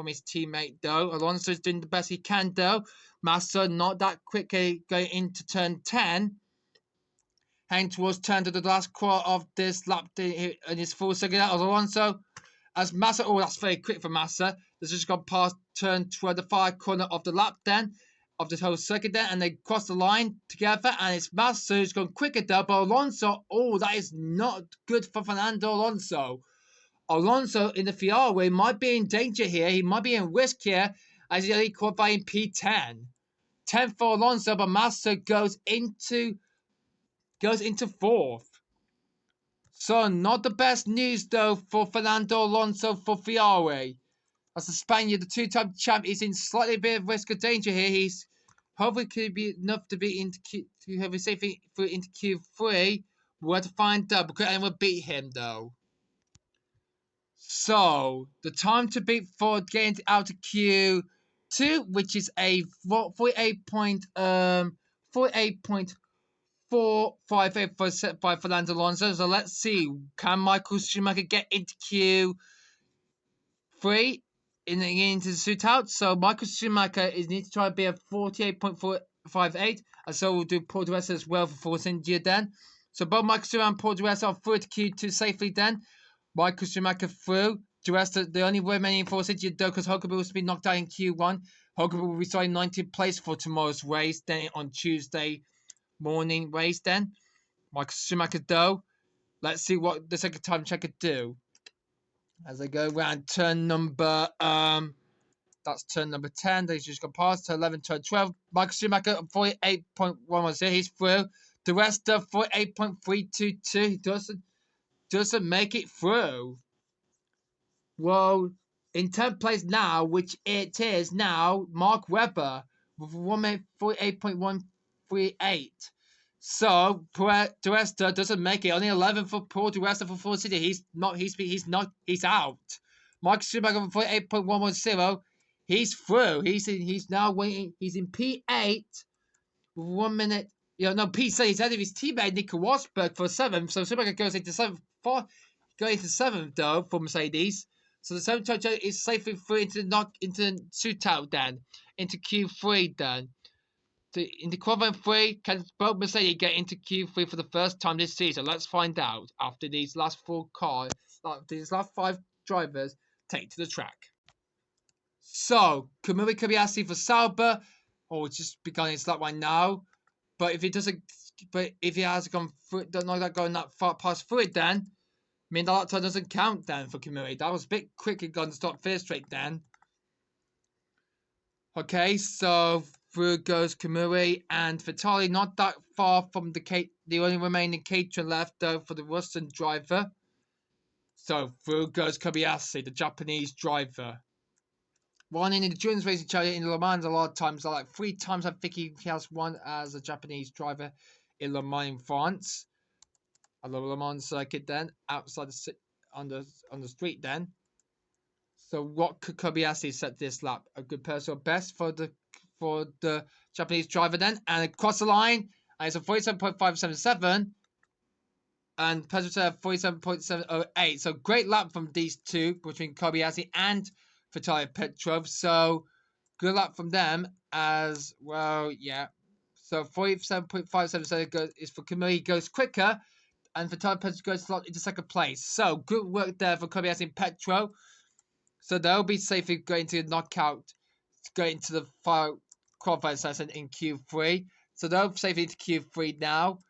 his teammate though. Alonso is doing the best he can though. Massa not that quickly going into turn 10. Heading towards turn to the last quarter of this lap in his full second out of Alonso. As Massa, oh, that's very quick for Massa. This just gone past turn toward the far corner of the lap then, of the whole circuit then, and they cross the line together, and it's Massa who's gone quicker there, but Alonso, oh, that is not good for Fernando Alonso. Alonso in the Ferrari might be in danger here. He might be in risk here as he's only qualifying P10. 10th for Alonso, but Massa goes into 4th. So not the best news though for Fernando Alonso for Ferrari. As the Spaniard, the two-time champ, is in slightly bit of risk of danger here. He's hopefully could be enough to be into to have a safe through into Q3. We'll have to find out because anyone beat him though. So the time to beat for getting out of Q2, which is a 48.458 for set by Fernando Alonso. So let's see, can Michael Schumacher get into Q3 into the shootout? So Michael Schumacher needs to try to be a 48.458, and so we'll do Paul di Resta as well for Force India then. So both Michael Schumacher and Paul di Resta are through to Q2 safely then. Michael Schumacher through. Di Resta, the only remaining Force India though, because Hulkenberg will be knocked out in Q1. Hulkenberg will be starting 19th place for tomorrow's race, then on Tuesday morning race then. Michael Schumacher though, let's see what the second time checker do. As they go around turn number, that's turn number 10, they just got past, turn 11, turn 12. Michael Schumacher, 48.110, he's through. The rest of 48.322, he doesn't make it through. Well, in 10th place now, which it is now, Mark Webber with 48.138. So di Resta doesn't make it. Only 11 for Paul di Resta for Force City. He's out. Mark Schumacher for 48.110. He's through. He's now waiting. He's in P8 with 1 minute. P7. He's ahead of his teammate Nico Rosberg for 7th. So Schumacher goes into 7th. Going into 7th though for Mercedes. So the 7th is safely through into shootout then, into Q3 then. In the qualifying 3, can both Mercedes get into Q3 for the first time this season? Let's find out after these last 4 cars, these last 5 drivers take to the track. So Kamui Kobayashi for Sauber, it's just begun its lap right now. But if he has gone through, not going that far past through it, then I mean, that time doesn't count then for Kamui. That was a bit quicker going to start first straight then. Okay, so through goes Kamui and Vitali, not that far from the only remaining Caterham left though for the Russian driver. So through goes Kobayashi, the Japanese driver. Won in the Endurance Racing Challenge in Le Mans a lot of times, like 3 times I think he has won as a Japanese driver in Le Mans in France. A Le Mans circuit then, outside on the street then. So what could Kobayashi set this lap? A good personal best for the Japanese driver then, and across the line, and it's a 47.577, and personal 47.708. So great lap from these two between Kobayashi and Vitaly Petrov. So good lap from them as well. Yeah. So 47.577 is for Kamui. He goes quicker. And Vitaly Petrov goes into 2nd place. So, good work there for Kobayashi and Petro. So, they'll be safely going to knockout, going to the final qualifying session in Q3. So, they'll safely into Q3 now.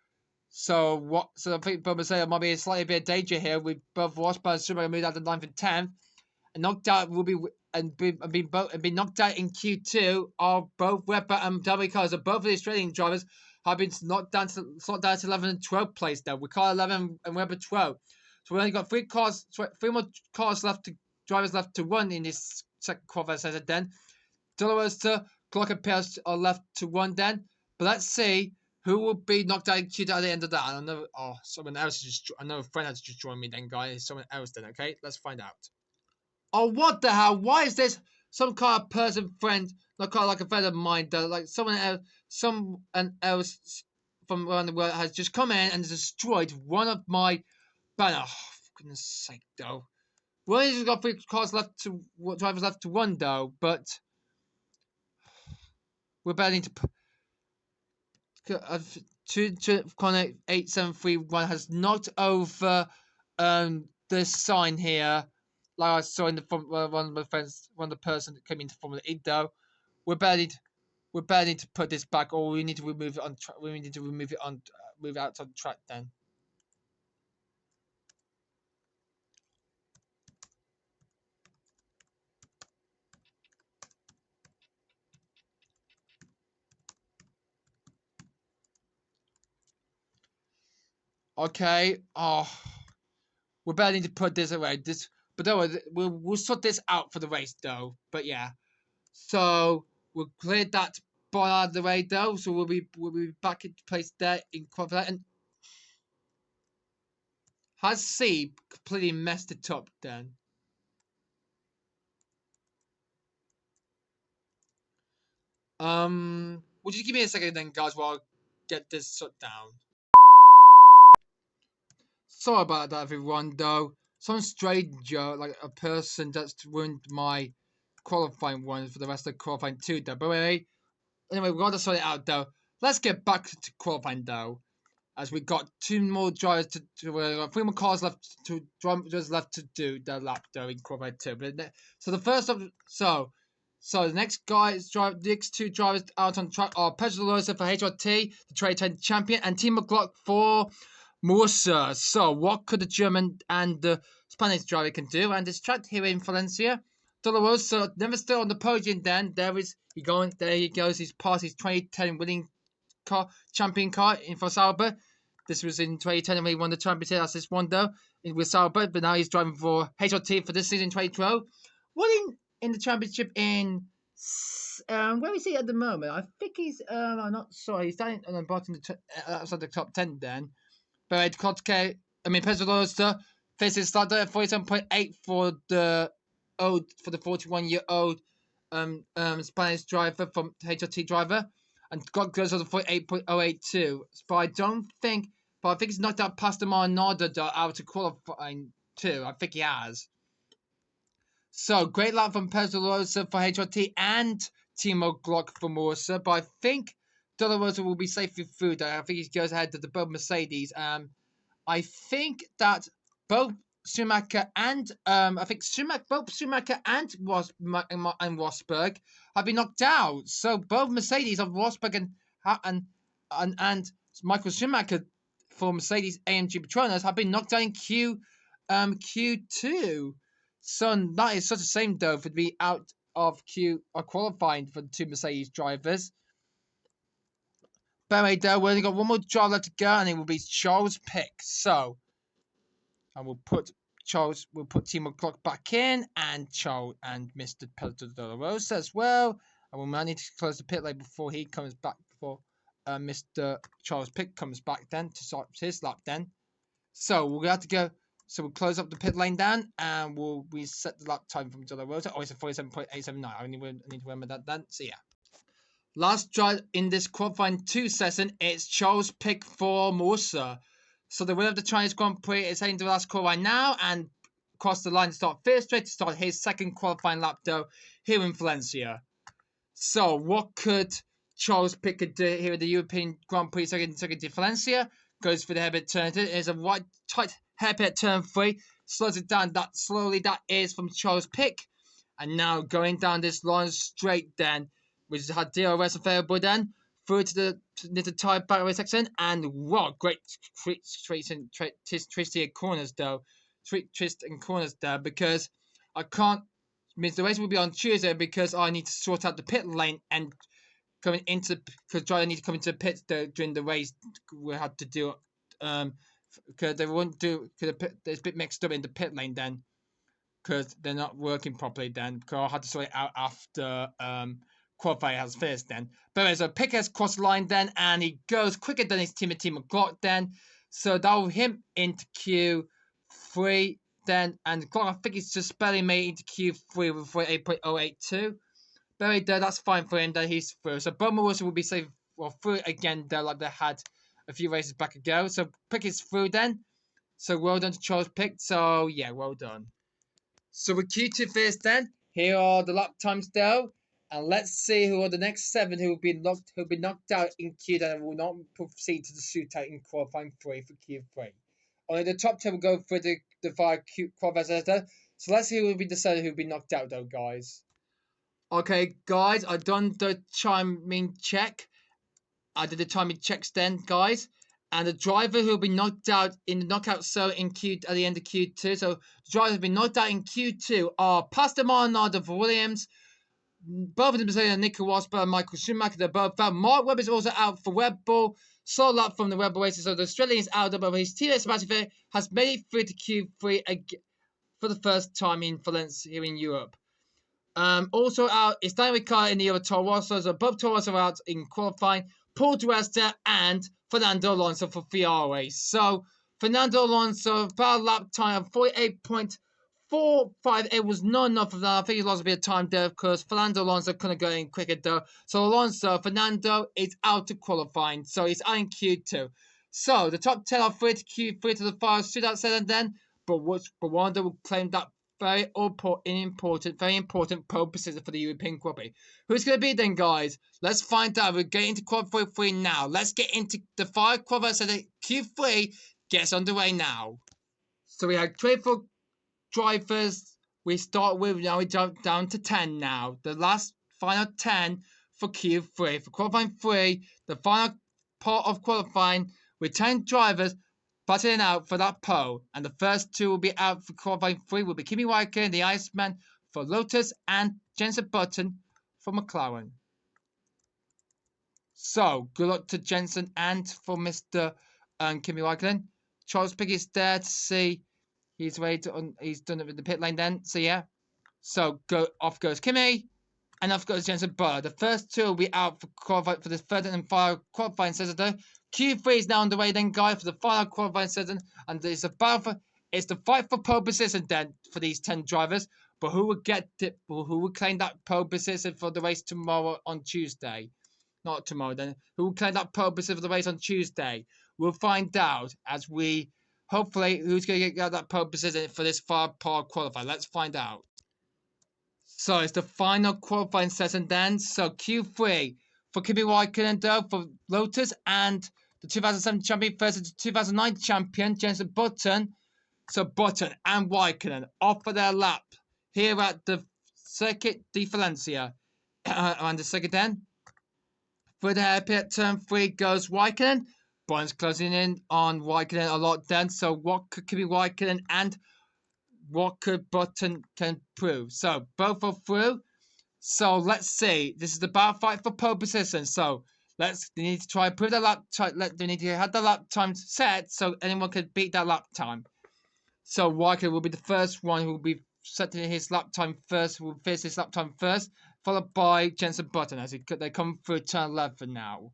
So, I think Mercedes might be in slightly bit of danger here with both Rosberg and Schumacher moved out to 9th and 10th. And knocked out will be been knocked out in Q2 are both Webber and W cars. Both of the Australian drivers have been knocked down to 11 and 12th place now. We call 11 and Webber 12. So we only got 3 more drivers left to run in this second qualifying session then. Dolorosa, Clark and Pierce are left to run then. But let's see who will be knocked out in Q2 at the end of that. I know someone else I know a friend has just joined me then, guys. Someone else then, okay? Let's find out. Oh, what the hell? Why is this some kind of person friend, not kind of like a friend of mine, though, like someone else from around the world has just come in and destroyed one of my banner. Oh, for goodness sake, though. Well, he's got 3 drivers left to run, though, but we're better need to Connect 8731 has knocked over this sign here. like I saw in the one of my friends, one of the person that came into Formula E though, we barely need to put this back, or we need to remove it on track. We need to remove it on move out on track then. Okay. Oh, we barely need to put this away. But don't worry, we'll sort this out for the race though. But yeah, so we'll clear that ball out of the way though. So we'll be back into place there in qualifying. And has C completely messed it up then? Would you give me a second then, guys, while I get this shut down? Sorry about that, everyone, though. Some stranger, like a person that's ruined my qualifying one for the rest of qualifying two, though. But anyway, we got to sort it out, though. Let's get back to qualifying, though. As we got two more drivers three more cars left drivers left to do the lap, though, in qualifying two. But so the first of so the next the next two drivers out on track are Pedro for HRT, the 2010 champion, and Timo Glock for Musa. So what could the German and the Spanish driver can do? And it's tracked here in Valencia. Dolorosa never still on the podium. Then there he goes. He's passed his 2010 winning champion car in for Sauber. This was in 2010 when he won the championship. That's this one though with Sauber, but now he's driving for HRT for this season 2012. Winning in the championship in where is he at the moment? I think he's I'm not sure. He's standing on the bottom outside the top 10 then. But Pedro Roster faces starter at 47.8 for the 41-year-old Spanish driver from HRT driver, and got goes on the 48.082. But I think he's knocked out Pastor Maranada out to qualifying too. I think he has. So great lap from Pedro Rosa for HRT and Timo Glock for Morsa, but I think Dolorosa will be safely through there. I think he goes ahead to the both Mercedes. I think that both Schumacher and both Schumacher and Rosberg have been knocked out. So both Mercedes of Rosberg and Michael Schumacher for Mercedes AMG Petronas have been knocked out in Q2. So that is such a shame though for to be out of qualifying for the two Mercedes drivers. But anyway, though, we've only got one more driver left to go, and it will be Charles Pick. So, and we'll put Timo Glock back in, and Mr. Pedro Dolorosa as well. And we might need to close the pit lane before he comes back, before Mr. Charles Pick comes back then to start his lap then. So we'll have to go. So we'll close up the pit lane down, and we'll reset the lap time from Dolorosa. Oh, it's a 47.879. I need to remember that then. So yeah. Last drive in this qualifying 2 session, it's Charles Pick for Musa. So the winner of the Chinese Grand Prix is heading to the last call right now and across the line to start first straight to start his second qualifying lap though here in Valencia. So what could Charles Pick do here at the European Grand Prix second to Valencia? Goes for the hairpin turn. It is a right tight hairpin turn 3. Slows it down that slowly. That is from Charles Pick. And now going down this long straight then, which had DRS available then, through to the tire battery section, and what great twist and corners though, twist and corners there, because I can't. Means the race will be on Tuesday because I need to sort out the pit lane and coming into because I need to come into the pit during the race. We had to do because they won't do because it's a bit mixed up in the pit lane then because they're not working properly then because I had to sort it out after qualify has finished then. But anyway, so Pick has crossed the line then, and he goes quicker than his teammate McClock then. So that will him into Q3 then, and Glock I think he's just barely made into Q3 with 8.082. But anyway, that's fine for him that he's through. So Bowman Wilson will be safe through again though, like they had a few races back ago. So Pick is through then. So well done to Charles Pick. So yeah, well done. So with Q2 first then, here are the lap times though. And let's see who are the next 7 who will be knocked out in Q2 and will not proceed to the shootout in qualifying 3 for Q3. Only the top 10 will go for the 5 qualifiers. So let's see who will be decided who will be knocked out though, guys. Okay, guys, I done the timing check. I did the timing checks then, guys. And the driver who will be knocked out in the knockout zone in Q at the end of Q2. So the drivers who will be knocked out in Q2 are Pastor Marnard of Williams, both of them say Nico Rosberg and Michael Schumacher. They're both out. Mark Webber is also out for Red Bull. Solo lap from the Red Bull races. So the Australian is out, but his teammate Sebastian has made it through to Q3 for the first time in Valencia here in Europe. Also out is Daniel Ricciardo in the other Toro Rosso. So both Toro Rosso are out in qualifying. Paul di Resta and Fernando Alonso for Ferrari. So Fernando Alonso, about a lap time of 48.45. It was not enough of that. I think he lost a bit of time there because Fernando Alonso couldn't go in quicker though. So Fernando is out of qualifying. So he's out in Q2. So the top 10 are free to Q3 to the final shootout setting then. But Rwanda will claim that very important pole position for the European Grand Prix. Who's going to be then, guys? Let's find out. We're getting into qualifying 3 now. Let's get into the 5 qualifying so that Q3 gets underway now. So we have 24 drivers. We start with, now we jump down to 10 now. The last final 10 for Q3. For qualifying 3, the final part of qualifying with 10 drivers battling out for that pole, and the first 2 will be out for qualifying 3 will be Kimi Raikkonen, the Iceman for Lotus, and Jenson Button for McLaren. So good luck to Jenson and for Mr. Kimi Raikkonen. Charles Pic is there to see he's done it with the pit lane then. So yeah, so off goes Kimi. And off goes Jenson Button. The first 2 will be out for the third and final qualifying session. Q3 is now underway then, guys, for the final qualifying session. And it's the fight for pole position then for these 10 drivers. But who will get it? Who will claim that pole position for the race tomorrow on Tuesday? Not tomorrow then. Who will claim that pole position for the race on Tuesday? We'll find out as we hopefully who's going to get that pole position for this final part qualifying. Let's find out. So it's the final qualifying session then. So Q3 for Kimi Raikkonen though for Lotus and the 2007 champion versus the 2009 champion Jenson Button. So Button and Raikkonen off for their lap here at the Circuit de Valencia. And the second then. For the hairpin turn 3 goes Raikkonen. Button's closing in on Raikkonen a lot then. So what could Kimi Raikkonen and what could Button can prove? So both are through. So let's see. This is the battle fight for pole position. So they need to try and prove their lap time. They need to have the lap time set so anyone can beat that lap time. So Raikkonen will be the first one who will be setting his lap time first. Who will finish his lap time first, followed by Jenson Button as they come through turn 11 now.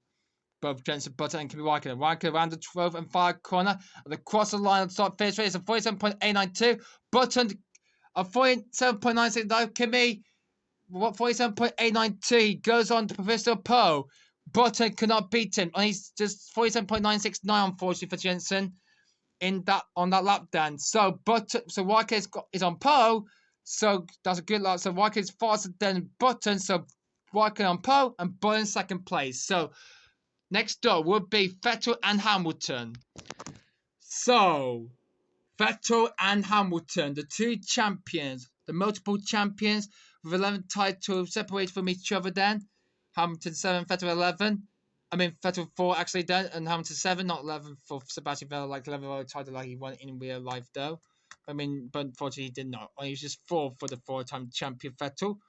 Both Jenson Button and Kimi Raikkonen. Raikkonen around the 12th and 5 corner. And across the line of the start finish rate is a 47.892. Button a 47.969. Kimi, 47.892. He goes on to provisional pole. Button cannot beat him. And he's just 47.969, unfortunately, for Jenson on that lap then. So Raikkonen is on pole. So that's a good lap. So Raikkonen is faster than Button. So Raikkonen on pole and Button second place. So next up would be Vettel and Hamilton. So, Vettel and Hamilton, the 2 champions, the multiple champions with 11 titles separated from each other then. Hamilton 7, Vettel 11. I mean, Vettel 4 actually then, and Hamilton 7, not 11 for Sebastian Vettel, like 11 title like he won in real life though. I mean, but unfortunately he did not. He was just 4 for the 4-time champion Vettel.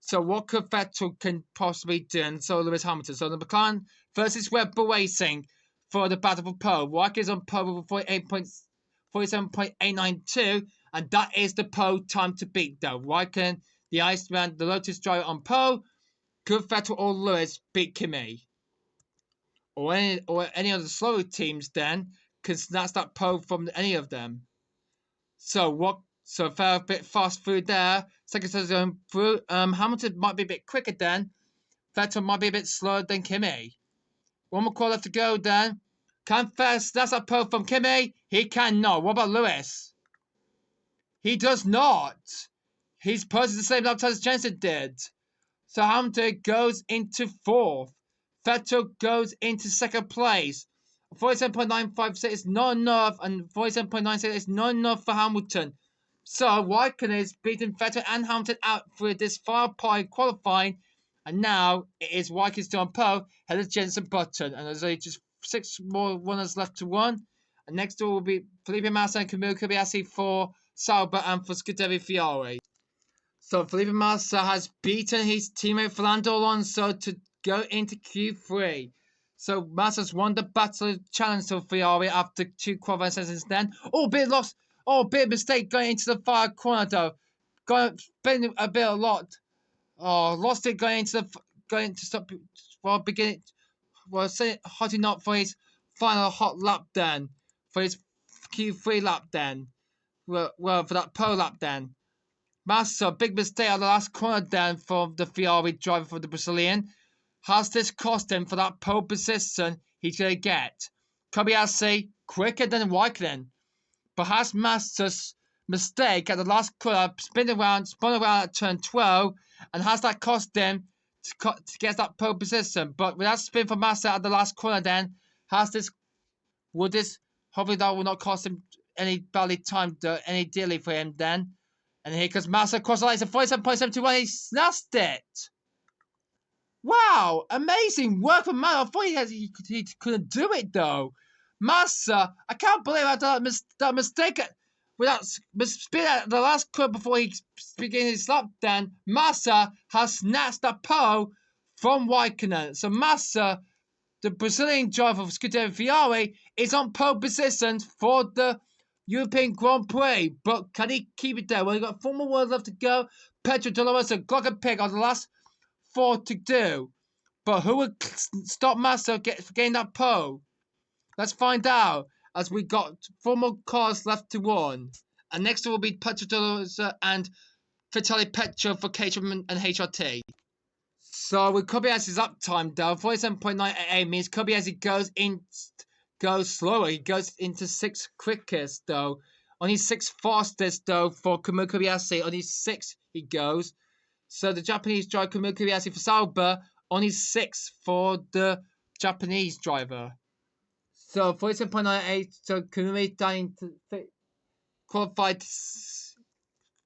So what could Vettel can possibly do? And so Lewis Hamilton. So the McLaren versus Red Bull Racing for the battle for pole. Raikkonen is on pole with 47.892, and that is the pole time to beat though. Raikkonen, the Iceman, the Lotus driver on pole. Could Vettel or Lewis beat Kimi? Or any of the slower teams then, because that's that pole from any of them. So Vettel a bit fast through there. Second session going through. Hamilton might be a bit quicker then. Vettel might be a bit slower than Kimi. One more call left to go then. Can Fest, that's a pole from Kimi. He cannot. What about Lewis? He does not. He's posted the same lap time as Jenson did. So Hamilton goes into 4th. Vettel goes into 2nd place. 47.956 is not enough, and 47.96 is not enough for Hamilton. So Raikkonen is beating Vettel and Hamilton out through this far part qualifying, and now it is Raikkonen still on pole, ahead of Jenson Button, and there's only just 6 more runners left to run. And next door will be Felipe Massa and Camilo Kobayashi for Sauber and for Scuderia Ferrari. So Felipe Massa has beaten his teammate Fernando Alonso to go into Q3. So Massa's won the battle challenge to Ferrari after 2 qualifying sessions then. Oh, bit lost. Oh, bit mistake going into the far corner though. Been a bit a lot. Oh, lost it going to stop. Well, beginning. Well, hotting up for his final hot lap then, for his Q3 lap then. Well, for that pole lap then. Massa, big mistake on the last corner then for the Ferrari driver for the Brazilian. Has this cost him for that pole position he's going to get? Kobayashi quicker than Raikkonen. But has Massa's mistake at the last corner spun around at turn 12, and has that cost him to get that pole position? But with that spin for Massa at the last corner then, hopefully that will not cost him any valid time, any dearly for him then. And here comes Massa across the lines at 47.71. He snatched it. Wow, amazing work from Massa. I thought he couldn't do it though. Massa, I can't believe that mistake without spin at the last curve before he began his lap. Then Massa has snatched the pole from Raikkonen. So Massa, the Brazilian driver of Scuderia Ferrari, is on pole position for the European Grand Prix, but can he keep it there? Well, we've got 4 more words left to go. Pedro de la Rosa, Glock and Pig are the last 4 to do. But who will stop Massa getting that pole? Let's find out, as we got 4 more cars left to run. And next will be Pedro de la Rosa and Vitaly Petro for Caterham and HRT. So with Kobayashi's uptime though, 47.988 means Kobayashi goes slower. He goes into 6th quickest though. On his 6th fastest though for Kamui Kobayashi. On his 6th he goes. So the Japanese driver Kamui Kobayashi for Sauber on his 6th for the Japanese driver. So 47.98. So Kamui down to qualified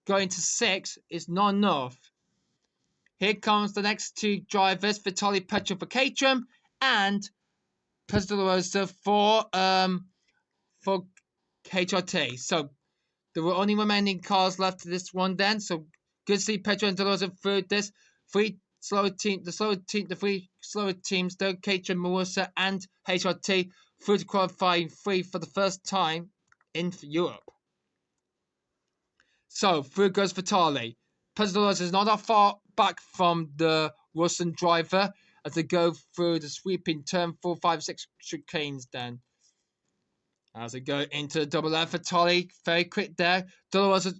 going to 6 is not enough. Here comes the next 2 drivers, Vitaly Petro for Caterham and Pedro de la Rosa for HRT. So there were only remaining cars left to this one then. So good to see Pedro and de la Rosa through this. The 3 slower teams though, Caterham, Marusa and HRT through to qualifying 3 for the first time in Europe. So through goes Vitali. Pedro de la Rosa is not that far back from the Russian driver as they go through the sweeping turn 4, 5, 6 chicanes then. As they go into the double F, Vitali very quick there. De la Rosa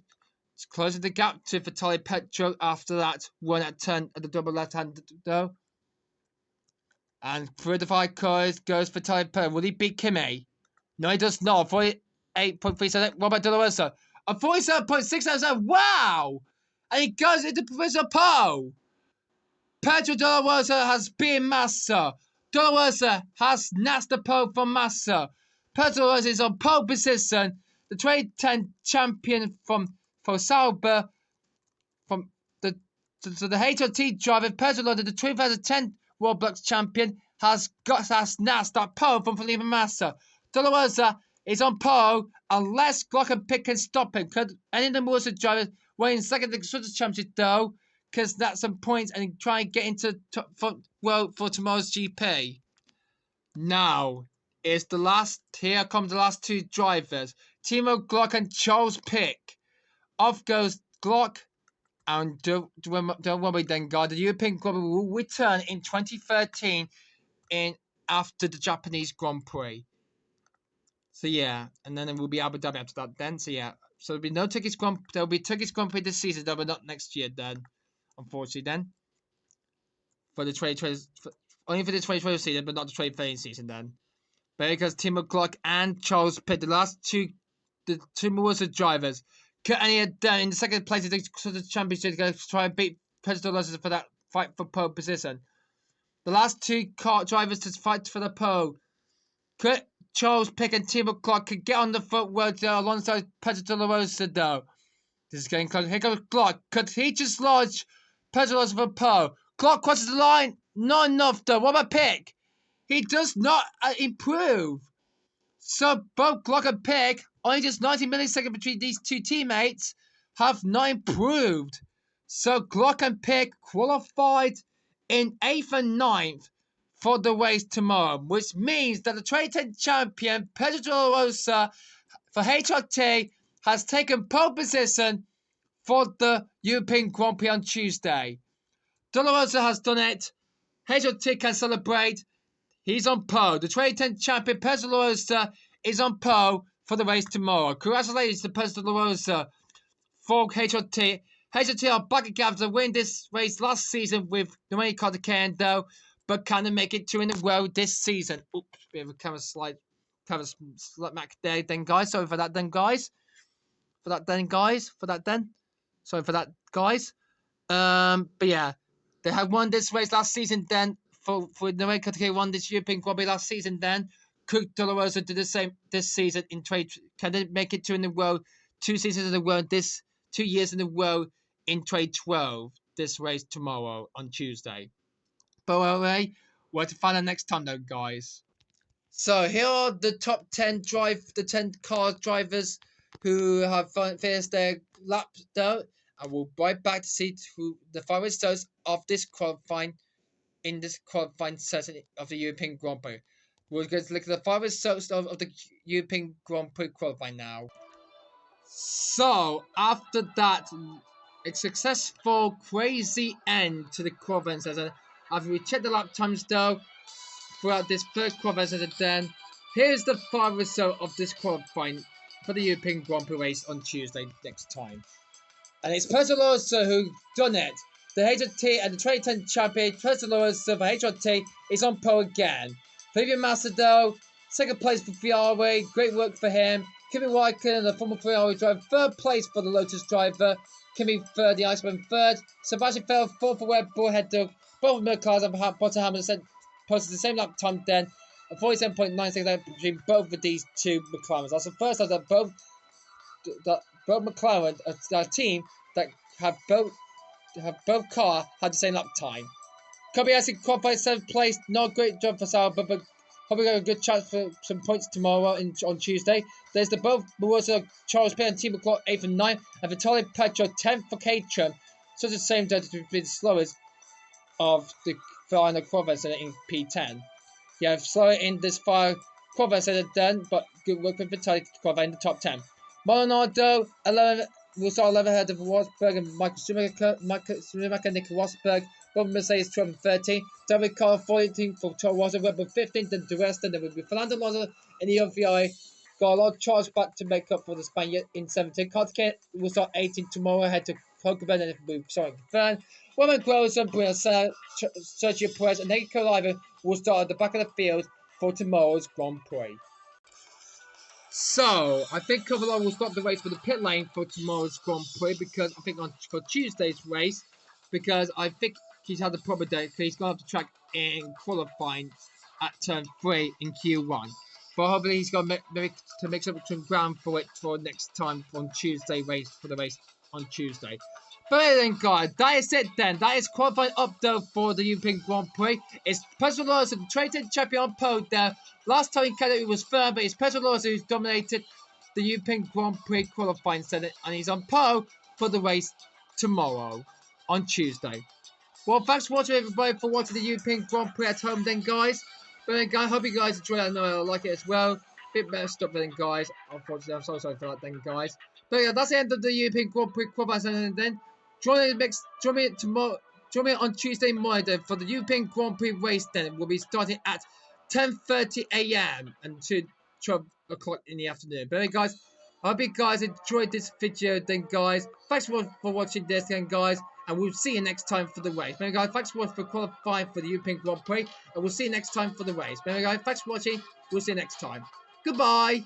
closing the gap to Vitaly Petro after that run at turn at the double left hand though. And through the 5 cars goes Vitaly Petro. Will he beat Kimi? No, he does not. 48.37. Robert de la Rosa. A 47.6. Wow! And he goes into provisional pole. Pedro de la Rosa has beaten Massa. De la Rosa has snatched the pole from Massa. Pedro de la Rosa is on pole position. The 2010 champion for Sauber, from the HRT driver, Pedro de la Rosa, the 2010 Roblox champion, has snatched that pole from Felipe Massa. De la Rosa is on pole unless Glock and Pick can stop him. Could any of the Marusa drivers wait in second the Constructors' Championship though? Because that's some points and try and get into for tomorrow's GP. Now is the last. Here comes the last 2 drivers: Timo Glock and Charles Pick. Off goes Glock, and don't worry then, guys. The European Grand Prix will return in 2013 after the Japanese Grand Prix. So yeah, and then it will be Abu Dhabi after that. Then so yeah, so there'll be no Turkish Grand. There'll be Turkish Grand Prix this season, though, but not next year. Then, unfortunately, then for the 2020, only for the 2020 season, but not the 2013 season. Then, because Timo Glock and Charles Pitt, the last 2, the 2 Marusa drivers, cut any of them in the second place of the championship to try and beat Pedro de la Rosa for that fight for pole position. The last 2 car drivers to fight for the pole. Cut Charles Pick and Timo Glock could get on the foot road alongside Pedro de la Rosa though. This is getting close. Here comes Glock. Could he just lodge Pedros for Poe? Glock crosses the line. Not enough though. What about Pick? He does not improve. So both Glock and Pick, only just 90 milliseconds between these two teammates, have not improved. So Glock and Pick qualified in 8th and 9th for the race tomorrow, which means that the 2010 champion, Pedro de la Rosa, for HRT, has taken pole position for the European Grand Prix on Tuesday. De La Rosa has done it. HRT can celebrate. He's on pole. The 2010 champion, Pedro de la Rosa, is on pole for the race tomorrow. Congratulations to Pedro de la Rosa for HRT. HRT are back again to win this race last season with Domenico Cartacando, but can they make it 2 in a row this season? Oops, bit of a camera slide back there then, guys. Sorry for that then, guys. Sorry for that, guys. But yeah, they have won this race last season then. For Domenico Cartacando won this European Grand Prix last season then. Could De La Rosa do the same this season in trade? Can they make it 2 in a row? 2 seasons in a row, 2 years in a row in trade 12. This race tomorrow on Tuesday. But anyway, we're to find out next time though, guys. So here are the top 10 car drivers who have finished their lap though. And we'll be right back to see who the final results of this qualifying session of the European Grand Prix. We're going to look at the final results of the European Grand Prix qualifying now. So, after that, a successful, crazy end to the qualifying session. After we checked the lap times though, throughout this third qualifying session then, here's the final result of this qualifying for the European Grand Prix race on Tuesday next time. And it's Pedro de la Rosa who done it. The HRT and the 2010 champion, Pedro de la Rosa for HRT, is on pole again. Flavio Massa though, second place for Ferrari, great work for him. Kimi Raikkonen, the former Ferrari driver, third place for the Lotus driver. Kimi third, the Iceman third. Sebastian Vettel fourth for Red Bull, head to both McLaren and Bottom posted the same lap time then. A 47.9 seconds between both of these two McLarens. That's the first time that both McLaren, a team that have both cars had the same lap time. Kobayashi qualified 7th place. Not a great job for Sauber, but probably got a good chance for some points tomorrow on Tuesday. There's the both Marosa, Charles Pitt and Team McLaughlin 8th and 9th, and Vitali Petro 10th for Caterham. So the same day to be the slowest of the final qualifier in P10. Yeah, slower in this final qualifier then, but good work with Vitali qualifying in the top 10. Maldonado 11 will start 11 ahead of Rosberg and Michael Schumacher, Nico Rosberg. Both Mercedes 12 and 13. David Carr 14th for Toro Rosso, Red Bull 15th, then the rest. Then there will be Fernando Alonso in the OVI. Got a lot of charge back to make up for the Spaniard in 17th. Cartacate will start 18th tomorrow, head to Hockenberg, and it will be starting third. Roman Grossen, Bruno Senna, Sergio Perez, and Nico Liven will start at the back of the field for tomorrow's Grand Prix. So, I think Cavallaro will stop the race for the pit lane for tomorrow's Grand Prix because I think for Tuesday's race, because I think he's had a proper day. He's gone up the track in qualifying at turn 3 in Q1. But hopefully he's got to make some ground for it for next time on Tuesday for the race on Tuesday. But then, guys, that is it then. That is qualifying up though for the European Grand Prix. It's Pedro de la Rosa, the 2010 champion on pole there. Last time in Canada it was third, but it's Pedro de la Rosa who's dominated the European Grand Prix qualifying set, and he's on pole for the race tomorrow on Tuesday. Well, thanks for watching, everybody, for watching the European Grand Prix at home then, guys. But then, guys, hope you guys enjoy it. I know I like it as well. Bit better stuff then, guys. Unfortunately, I'm so sorry for that then, guys. But yeah, that's the end of the European Grand Prix qualifying then. Join me tomorrow. Join me on Tuesday morning then for the European Grand Prix race then. We'll be starting at 10:30 AM until 12 o'clock in the afternoon. But anyway, guys, I hope you guys enjoyed this video then, guys. Thanks for watching this then, guys. And we'll see you next time for the race. But anyway, guys, thanks for watching for qualifying for the European Grand Prix. And we'll see you next time for the race. But anyway, guys, thanks for watching. We'll see you next time. Goodbye.